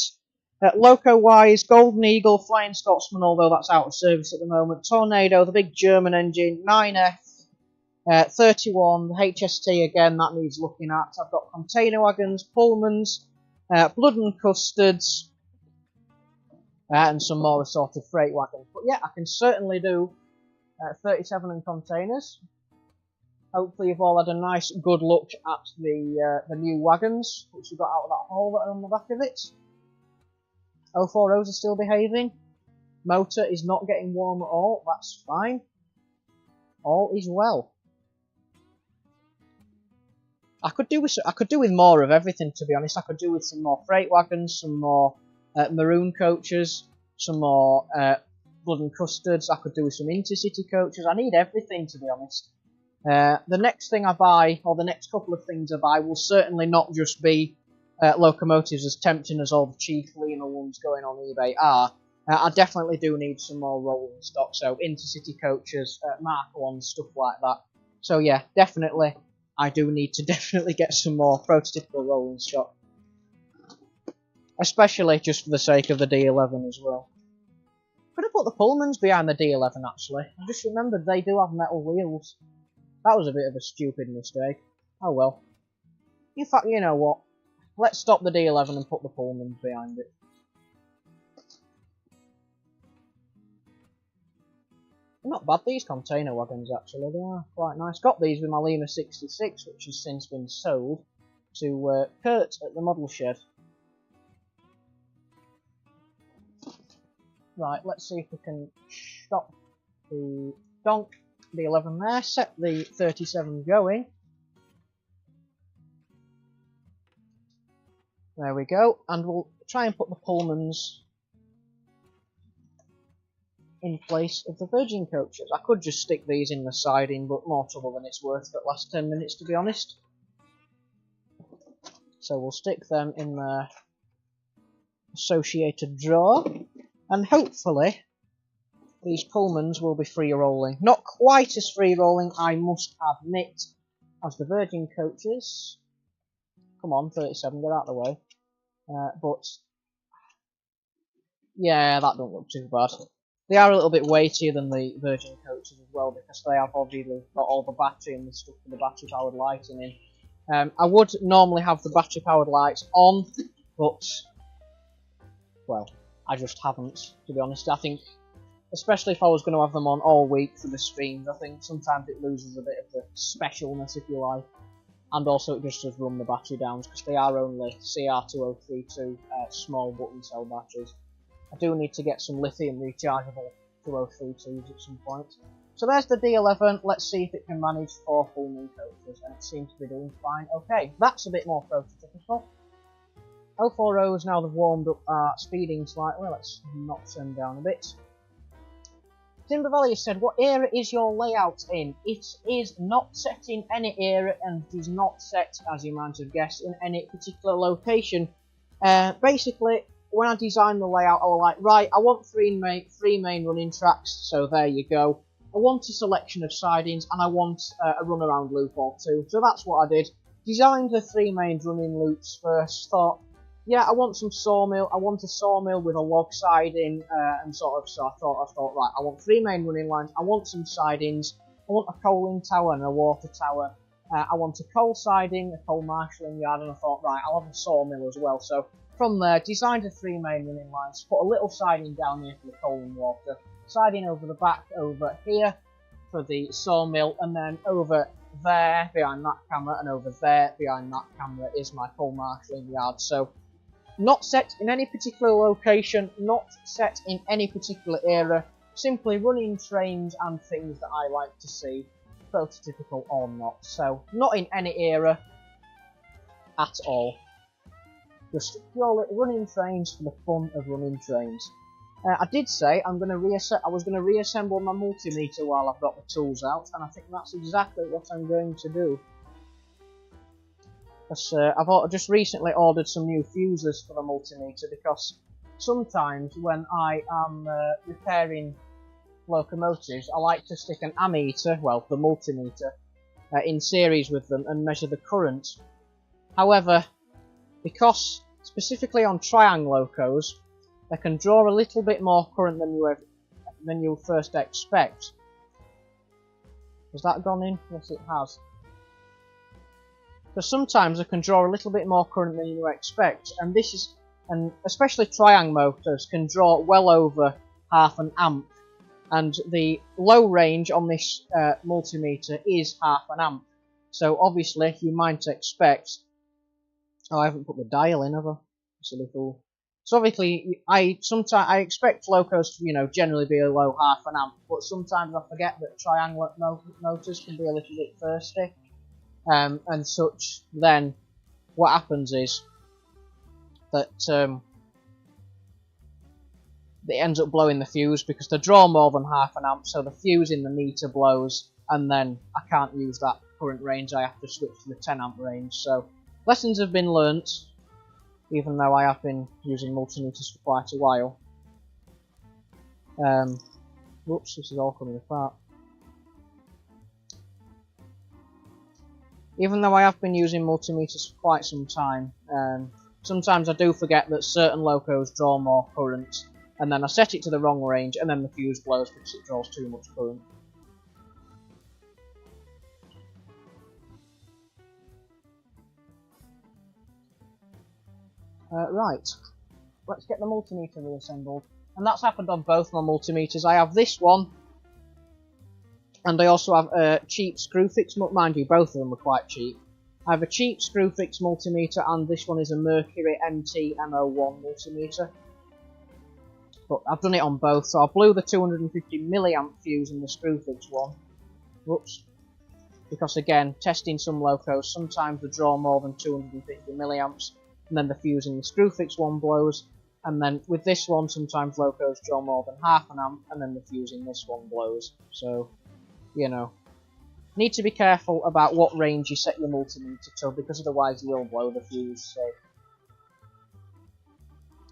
Loco-wise, Golden Eagle, Flying Scotsman, although that's out of service at the moment. Tornado, the big German engine, 9F. 31, HST again, that needs looking at. I've got container wagons, Pullmans, Blood and Custards, and some more assorted freight wagons. But yeah, I can certainly do 37 and containers. Hopefully you've all had a nice good look at the new wagons, which we got out of that hole that are on the back of it. 040s are still behaving. Motor is not getting warm at all, that's fine. All is well. I could do with more of everything, to be honest. I could do with some more freight wagons, some more maroon coaches, some more Blood and Custards. I could do with some intercity coaches. I need everything, to be honest. The next thing I buy, or the next couple of things I buy, will certainly not just be locomotives, as tempting as all the cheap Lena ones going on eBay are. I definitely do need some more rolling stock, so intercity coaches, Mark 1, stuff like that. So yeah, definitely, I do need to definitely get some more prototypical rolling stock. Especially just for the sake of the D11 as well. Could have put the Pullmans behind the D11 actually. I just remembered they do have metal wheels. That was a bit of a stupid mistake. Oh well. In fact, you know what? Let's stop the D11 and put the Pullmans behind it. They're not bad, these container wagons actually, they are quite nice. Got these with my Lima 66, which has since been sold to Kurt at the model shed. Right, let's see if we can stop the donk, the 11 there, set the 37 going. There we go, and we'll try and put the Pullmans in place of the Virgin coaches. I could just stick these in the siding, but more trouble than it's worth for the last 10 minutes, to be honest. So we'll stick them in the associated drawer, and hopefully these Pullmans will be free rolling. Not quite as free rolling, I must admit, as the Virgin coaches. Come on, 37, get out of the way. But yeah, that don't look too bad. They are a little bit weightier than the Virgin coaches as well, because they have obviously got all the battery and the stuff for the battery powered lighting in. I would normally have the battery powered lights on, but well, I just haven't, to be honest. I think, especially if I was going to have them on all week for the streams, I think sometimes it loses a bit of the specialness, if you like. And also it just does run the battery down, because they are only CR2032 small button cell batteries. I do need to get some lithium rechargeable 2032s at some point. So there's the D11, let's see if it can manage 4 Pullman coaches, and it seems to be doing fine. Okay, that's a bit more prototypical. 04 rows, now they've warmed up, are speeding slightly. Let's knock them down a bit. Timber Valley has said, what era is your layout in? It is not set in any era, and it is not set, as you might have guessed, in any particular location. Basically, when I designed the layout, I was like, right, I want three main running tracks, so there you go. I want a selection of sidings, and I want a runaround loop or two. So that's what I did. Designed the 3 main running loops first, thought, yeah, I want some sawmill. I want a sawmill with a log siding, and so I thought, right, I want 3 main running lines. I want some sidings. I want a coaling tower and a water tower. I want a coal siding, a coal marshalling yard, and I thought, right, I'll have a sawmill as well. So from there, designed the 3 main running lines. Put a little siding down here for the coal and water. Siding over the back over here for the sawmill, and then over there behind that camera, and over there behind that camera is my coal marshalling yard. So not set in any particular location, not set in any particular era, simply running trains and things that I like to see, prototypical or not. So, not in any era at all. Just purely running trains for the fun of running trains. I did say I was going to reassemble my multimeter while I've got the tools out, and I think that's exactly what I'm going to do. I've just recently ordered some new fuses for the multimeter, because sometimes when I am repairing locomotives, I like to stick an ammeter, well, the multimeter, in series with them and measure the current. However, because specifically on triangle locos, they can draw a little bit more current than you'll first expect. Has that gone in? Yes, it has. Because sometimes they can draw a little bit more current than you expect, and especially triangle motors can draw well over half an amp, and the low range on this multimeter is half an amp. So obviously you might expect. Oh, I haven't put the dial in, have I? Silly fool. So obviously I expect locos to generally be below half an amp, but sometimes I forget that triangle motors can be a little bit thirsty. And such. Then what happens is that it ends up blowing the fuse, because they draw more than half an amp, so the fuse in the meter blows, and then I can't use that current range, I have to switch to the 10 amp range. So lessons have been learnt, even though I have been using multimeters for quite a while. Whoops, this is all coming apart. Even though I have been using multimeters for quite some time, sometimes I do forget that certain locos draw more current, and then I set it to the wrong range, and then the fuse blows because it draws too much current. Right, let's get the multimeter reassembled. And that's happened on both my multimeters. I have this one, and I also have a cheap Screwfix, mind you, both of them were quite cheap. I have a cheap Screwfix multimeter, and this one is a Mercury MT M01 multimeter. But I've done it on both, so I blew the 250 milliamp fuse in the Screwfix one. Whoops. Because again, testing some locos, sometimes they draw more than 250 milliamps, and then the fuse in the Screwfix one blows. And then with this one, sometimes locos draw more than half an amp, and then the fuse in this one blows. So, you know, need to be careful about what range you set your multimeter to, because otherwise you will blow the fuse. So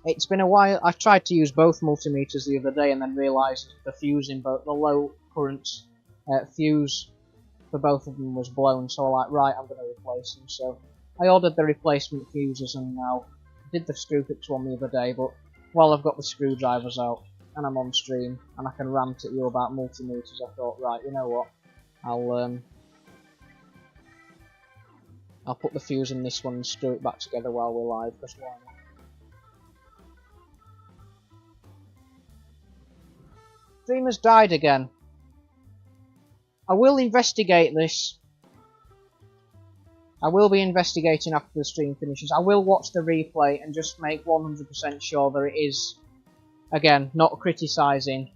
it's been a while. I tried to use both multimeters the other day, and then realised the fuse in both the low current fuse for both of them was blown. So I'm like, right, I'm going to replace them. So I ordered the replacement fuses, and now did the Screwfix one the other day, but while I've got the screwdrivers out and I'm on stream and I can rant at you about multimeters, I thought, right, you know what, I'll put the fuse in this one and screw it back together while we're live, because why not? Stream has died again. I will investigate this. I will be investigating after the stream finishes. I will watch the replay and just make 100% sure that it is, again, not criticising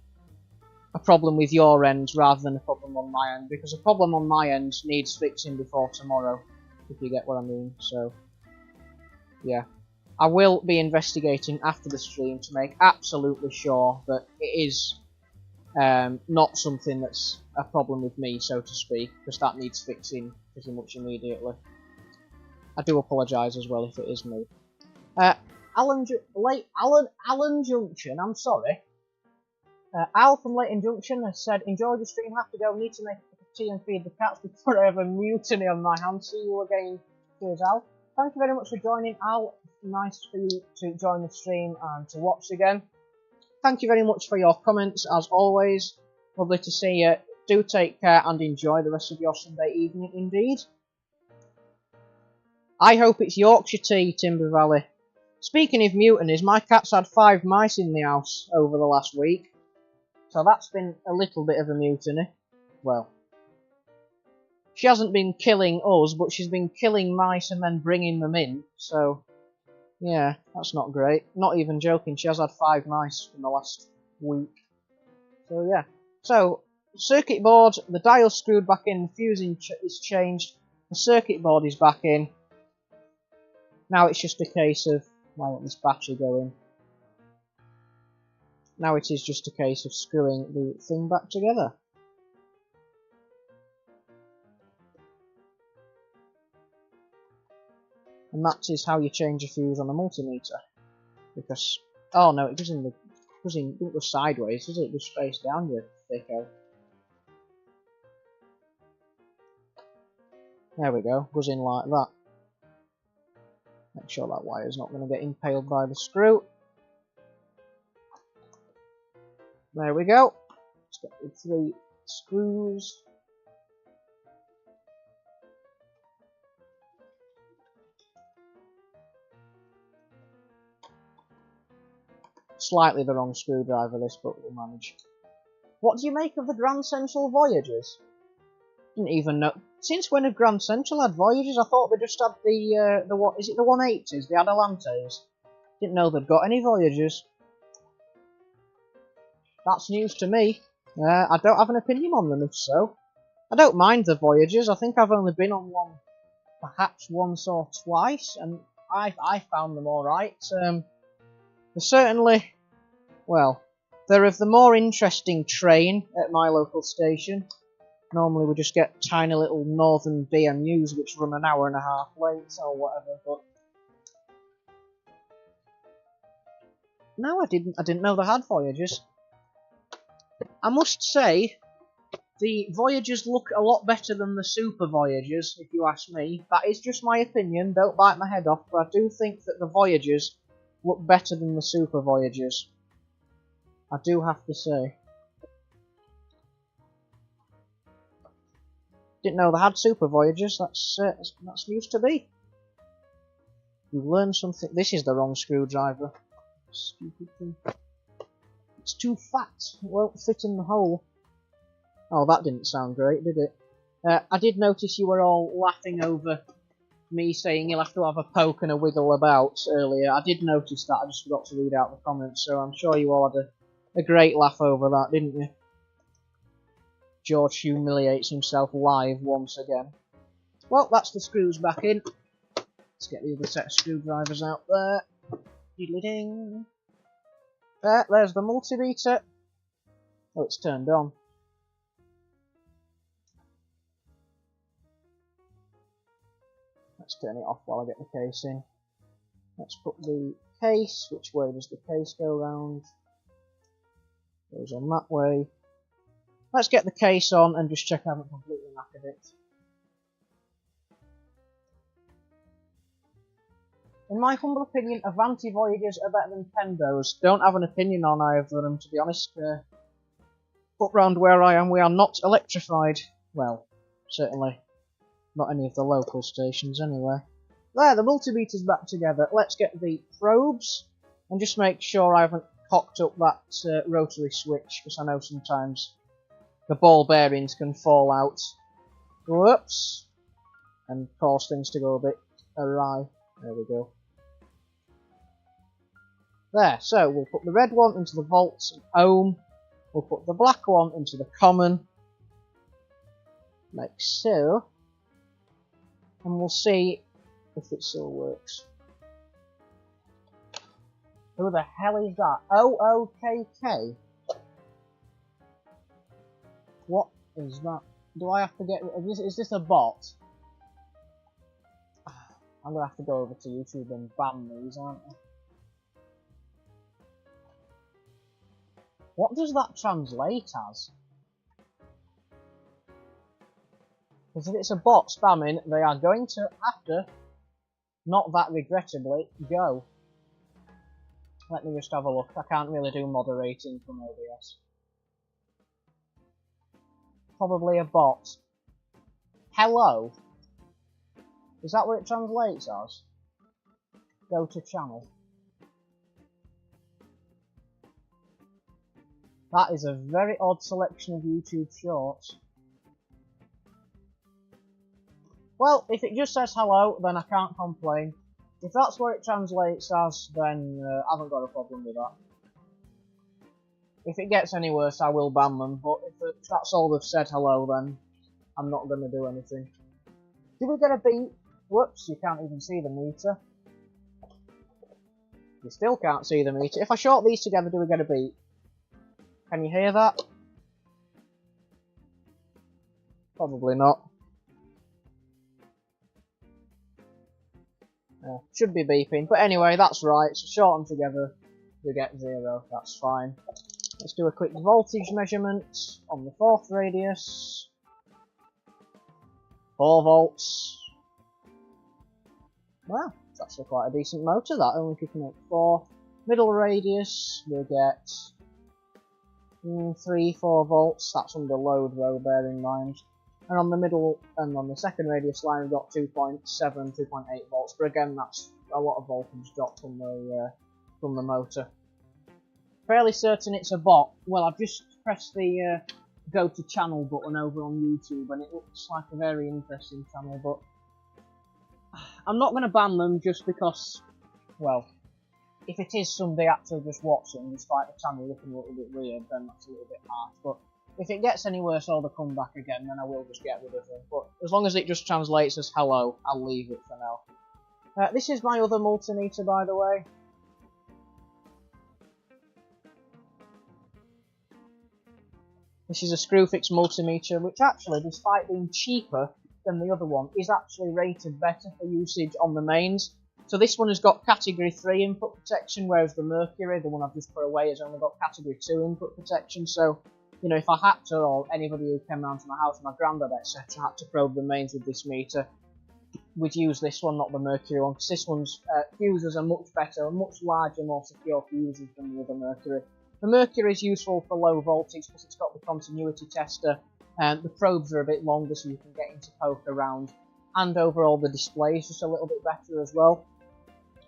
a problem with your end rather than a problem on my end, because a problem on my end needs fixing before tomorrow, if you get what I mean. So, yeah. I will be investigating after the stream to make absolutely sure that it is not something that's a problem with me, so to speak, because that needs fixing pretty much immediately. I do apologise as well if it is me. Alan Junction, I'm sorry. Al from Leighton Junction has said, enjoy the stream, have to go, need to make a cup of tea and feed the cats before I have a mutiny on my hands. See you again. Cheers, Al. Thank you very much for joining, Al. Nice for you to join the stream and to watch again. Thank you very much for your comments, as always. Lovely to see you. Do take care and enjoy the rest of your Sunday evening, indeed. I hope it's Yorkshire tea, Timber Valley. Speaking of mutinies, my cat's had 5 mice in the house over the last week. So that's been a little bit of a mutiny. Well, she hasn't been killing us, but she's been killing mice and then bringing them in. So, yeah, that's not great. Not even joking, she has had 5 mice in the last week. So, yeah. So, circuit board, the dial's screwed back in, the fuse is changed, the circuit board is back in. Now it's just a case of, why won't this battery go in? Now it is just a case of screwing the thing back together. And that is how you change a fuse on a multimeter. Because, oh no, it doesn't go sideways, does it? It goes face down, you thicko. There we go, goes in like that. Make sure that wire's not going to get impaled by the screw. There we go. Let's get the 3 screws. Slightly the wrong screwdriver this, but we'll manage. What do you make of the Grand Central Voyagers? Didn't even know. Since when have Grand Central had Voyagers? I thought they just had the what is it, the 180s, the Adelantes. Didn't know they'd got any Voyagers. That's news to me. I don't have an opinion on them, if so. I don't mind the Voyagers. I think I've only been on one, perhaps once or twice, and I found them alright. They're certainly, well, they're of the more interesting train at my local station. Normally we just get tiny little northern BMUs which run an hour and a half late or whatever, but no, I didn't know they had Voyagers. I must say, the Voyagers look a lot better than the Super Voyagers, if you ask me. That is just my opinion, don't bite my head off, but I do think that the Voyagers look better than the Super Voyagers. I do have to say. Didn't know they had Super Voyagers, that's news to me. You learn something. This is the wrong screwdriver. Stupid thing. It's too fat, it won't fit in the hole. Oh, that didn't sound great, did it? I did notice you were all laughing over me saying you'll have to have a poke and a wiggle about earlier. I did notice that, I just forgot to read out the comments, so I'm sure you all had a great laugh over that, didn't you? George humiliates himself live once again. Well, that's the screws back in. Let's get the other set of screwdrivers out there. Diddly-ding. There's the multimeter. Oh, it's turned on. Let's turn it off while I get the case in. Let's put the case. Which way does the case go round? Goes on that way. Let's get the case on and just check I haven't completely knackered it. In my humble opinion, Avanti Voyagers are better than Pendos. Don't have an opinion on either of them, to be honest. Up round where I am, we are not electrified. Well, certainly not any of the local stations anyway. There, the multimeter's back together. Let's get the probes and just make sure I haven't cocked up that rotary switch, because I know sometimes the ball bearings can fall out. Whoops! And cause things to go a bit awry. There we go. There, so we'll put the red one into the volts and ohm. We'll put the black one into the common. Like so. And we'll see if it still works. Who the hell is that? OOKK? What is that? Do I have to get... Is this a bot? I'm going to have to go over to YouTube and ban these, aren't I? What does that translate as? Because if it's a bot spamming, they are going to have to, not that regrettably, go. Let me just have a look. I can't really do moderating from OBS. Probably a bot. Hello? Is that what it translates as? Go to channel. That is a very odd selection of YouTube shorts. Well, if it just says hello, then I can't complain. If that's what it translates as, then I haven't got a problem with that. If it gets any worse, I will ban them, but if that's all they've said hello, then I'm not going to do anything. Did we get a beat? Whoops, you can't even see the meter. You still can't see the meter. If I short these together, do we get a beat? Can you hear that? Probably not. Should be beeping, but anyway, that's right. So short them together, we get 0. That's fine. Let's do a quick voltage measurement on the 4th radius. 4 volts. Wow, it's actually quite a decent motor, that, only kicking up 4. Middle radius, we get 3-4 volts. That's under load though, bear in mind. And on the middle and on the second radius line, we've got 2.7, 2.8 volts. But again, that's a lot of voltage drop from the motor. Fairly certain it's a bot. Well, I've just pressed the go to channel button over on YouTube, and it looks like a very interesting channel. But I'm not going to ban them just because, well, if it is somebody actually just watching, despite the channel looking a little bit weird, then that's a little bit harsh. But if it gets any worse or they come back again, then I will just get rid of them. But as long as it just translates as hello, I'll leave it for now. This is my other multimeter, by the way. This is a Screwfix multimeter, which actually, despite being cheaper than the other one, is actually rated better for usage on the mains. So this one has got category 3 input protection, whereas the Mercury, the one I've just put away, has only got category 2 input protection. So, you know, if I had to, or anybody who came round to my house, my granddad etc., had to probe the mains with this meter, we'd use this one, not the Mercury one, because this one's fuses are much better, much larger, more secure fuses than the other Mercury. The Mercury is useful for low voltage because it's got the continuity tester, and the probes are a bit longer so you can get into poke around, and overall the display is just a little bit better as well.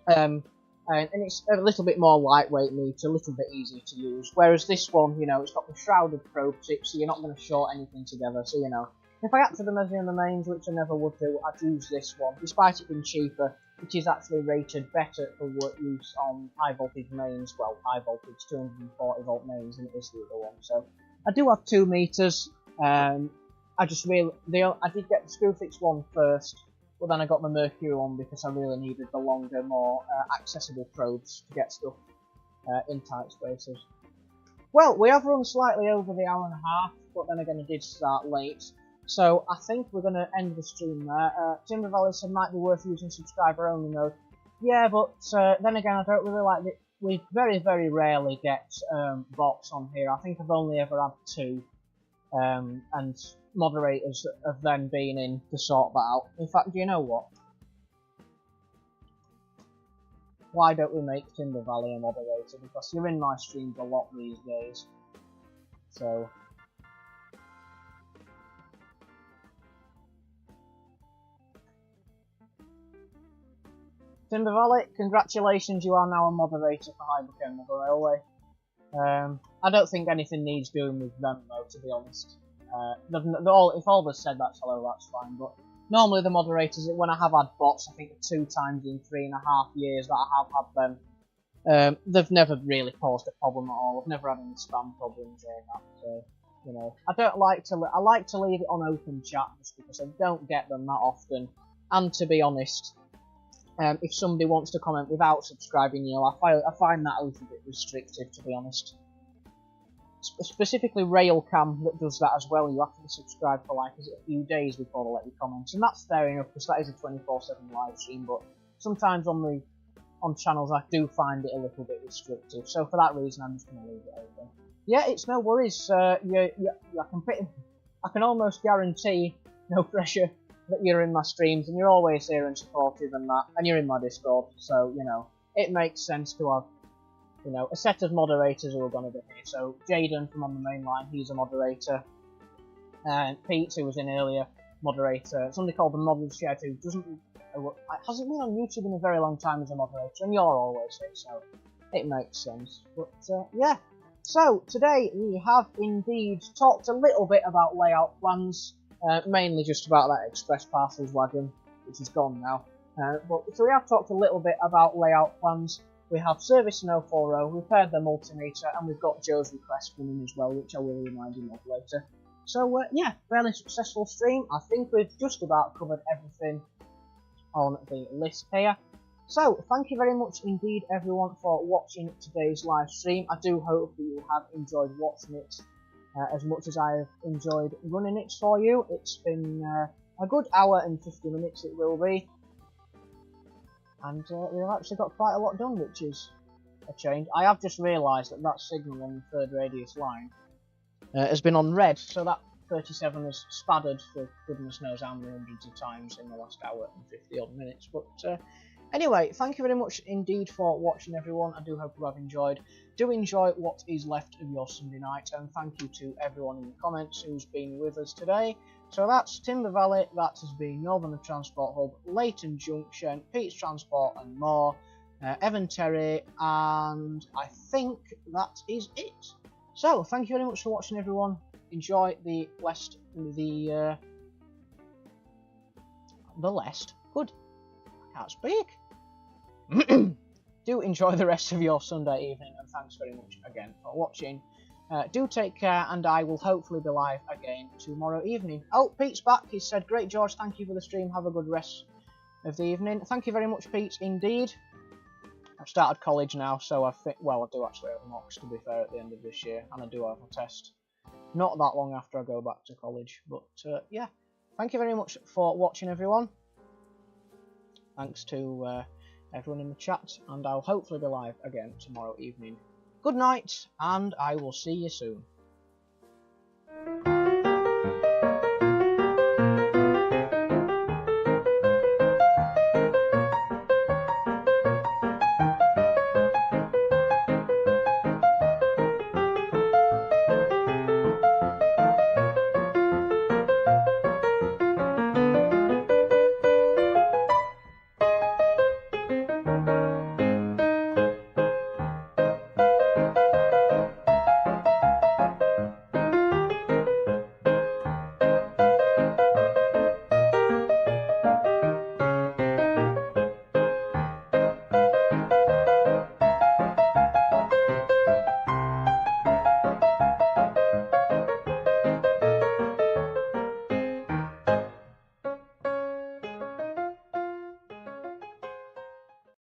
And it's a little bit more lightweight meter, a little bit easier to use, whereas this one, you know, it's got the shrouded probe tip, so you're not going to short anything together, so you know. If I had to measure in the mains, which I never would do, I'd use this one, despite it being cheaper, which is actually rated better for work use on high voltage mains, well, high voltage 240 volt mains than it is the other one. So I do have 2 meters. I did get the Screwfix one first, but then I got the Mercury one because I really needed the longer, more accessible probes to get stuff in tight spaces. Well, we have run slightly over the hour and a half, but then again I did start late. So I think we're going to end the stream there. Timber Valley said might be worth using subscriber only mode. Yeah, but then again I don't really like it. We very, very rarely get bots on here. I think I've only ever had 2. And moderators have then been in to sort that out. In fact, do you know what? Why don't we make Timber Valley a moderator? Because you're in my streams a lot these days. So... Timber Valley, congratulations, you are now a moderator for Highland Railway. I don't think anything needs doing with them though, to be honest. If all they've said that's hello, that's fine, but normally the moderators, when I have had bots, I think 2 times in 3.5 years that I have had them, they've never really caused a problem at all. I've never had any spam problems or that, so, you know. I like to leave it on open chat just because I don't get them that often, and to be honest, if somebody wants to comment without subscribing, you know, I find that a little bit restrictive, to be honest. Specifically Railcam that does that as well. You have to be subscribed for like a few days before they let you comment, and that's fair enough because that is a 24/7 live stream. But sometimes on channels I do find it a little bit restrictive, so for that reason I'm just going to leave it open. Yeah, it's no worries. I can almost guarantee no pressure that you're in my streams and you're always here and supportive and that, and you're in my Discord, so you know it makes sense to have, you know, a set of moderators who are going to be here. So Jaden from on the main line, he's a moderator, and Pete, who was in earlier, moderator. Somebody called the Model Shed who hasn't been on YouTube in a very long time as a moderator, and you're always here, so it makes sense. But yeah, so today we have indeed talked a little bit about layout plans. Mainly just about that express parcels wagon, which is gone now. So we have talked a little bit about layout plans. We have service in 040, we've paired the multimeter, and we've got Joe's request coming as well, which I will remind you of later. So yeah, fairly successful stream. I think we've just about covered everything on the list here. So thank you very much indeed everyone for watching today's live stream. I do hope that you have enjoyed watching it as much as I have enjoyed running it for you. It's been a good hour and 50 minutes it will be, and we've actually got quite a lot done, which is a change. I have just realised that that signal on the 3rd radius line has been on red, so that 37 has spattered for goodness knows how many hundreds of times in the last hour and 50 odd minutes. But anyway, thank you very much indeed for watching everyone. I do hope you have enjoyed. Do enjoy what is left of your Sunday night, and thank you to everyone in the comments who's been with us today. So that's Timber Valley, that has been Northern Transport Hub, Leighton Junction, Pete's Transport and more, Evan Terry, and I think that is it. So thank you very much for watching everyone. Enjoy the last, good, I can't speak. Do enjoy the rest of your Sunday evening, and thanks very much again for watching. Do take care, and I will hopefully be live again tomorrow evening. Oh, Pete's back. He said, "Great, George. Thank you for the stream. Have a good rest of the evening." Thank you very much, Pete. Indeed. I've started college now, so I think, well, I do actually have mocks, to be fair, at the end of this year, and I do have a test not that long after I go back to college. But yeah, thank you very much for watching, everyone. Thanks to everyone in the chat, and I'll hopefully be live again tomorrow evening. Good night, and I will see you soon.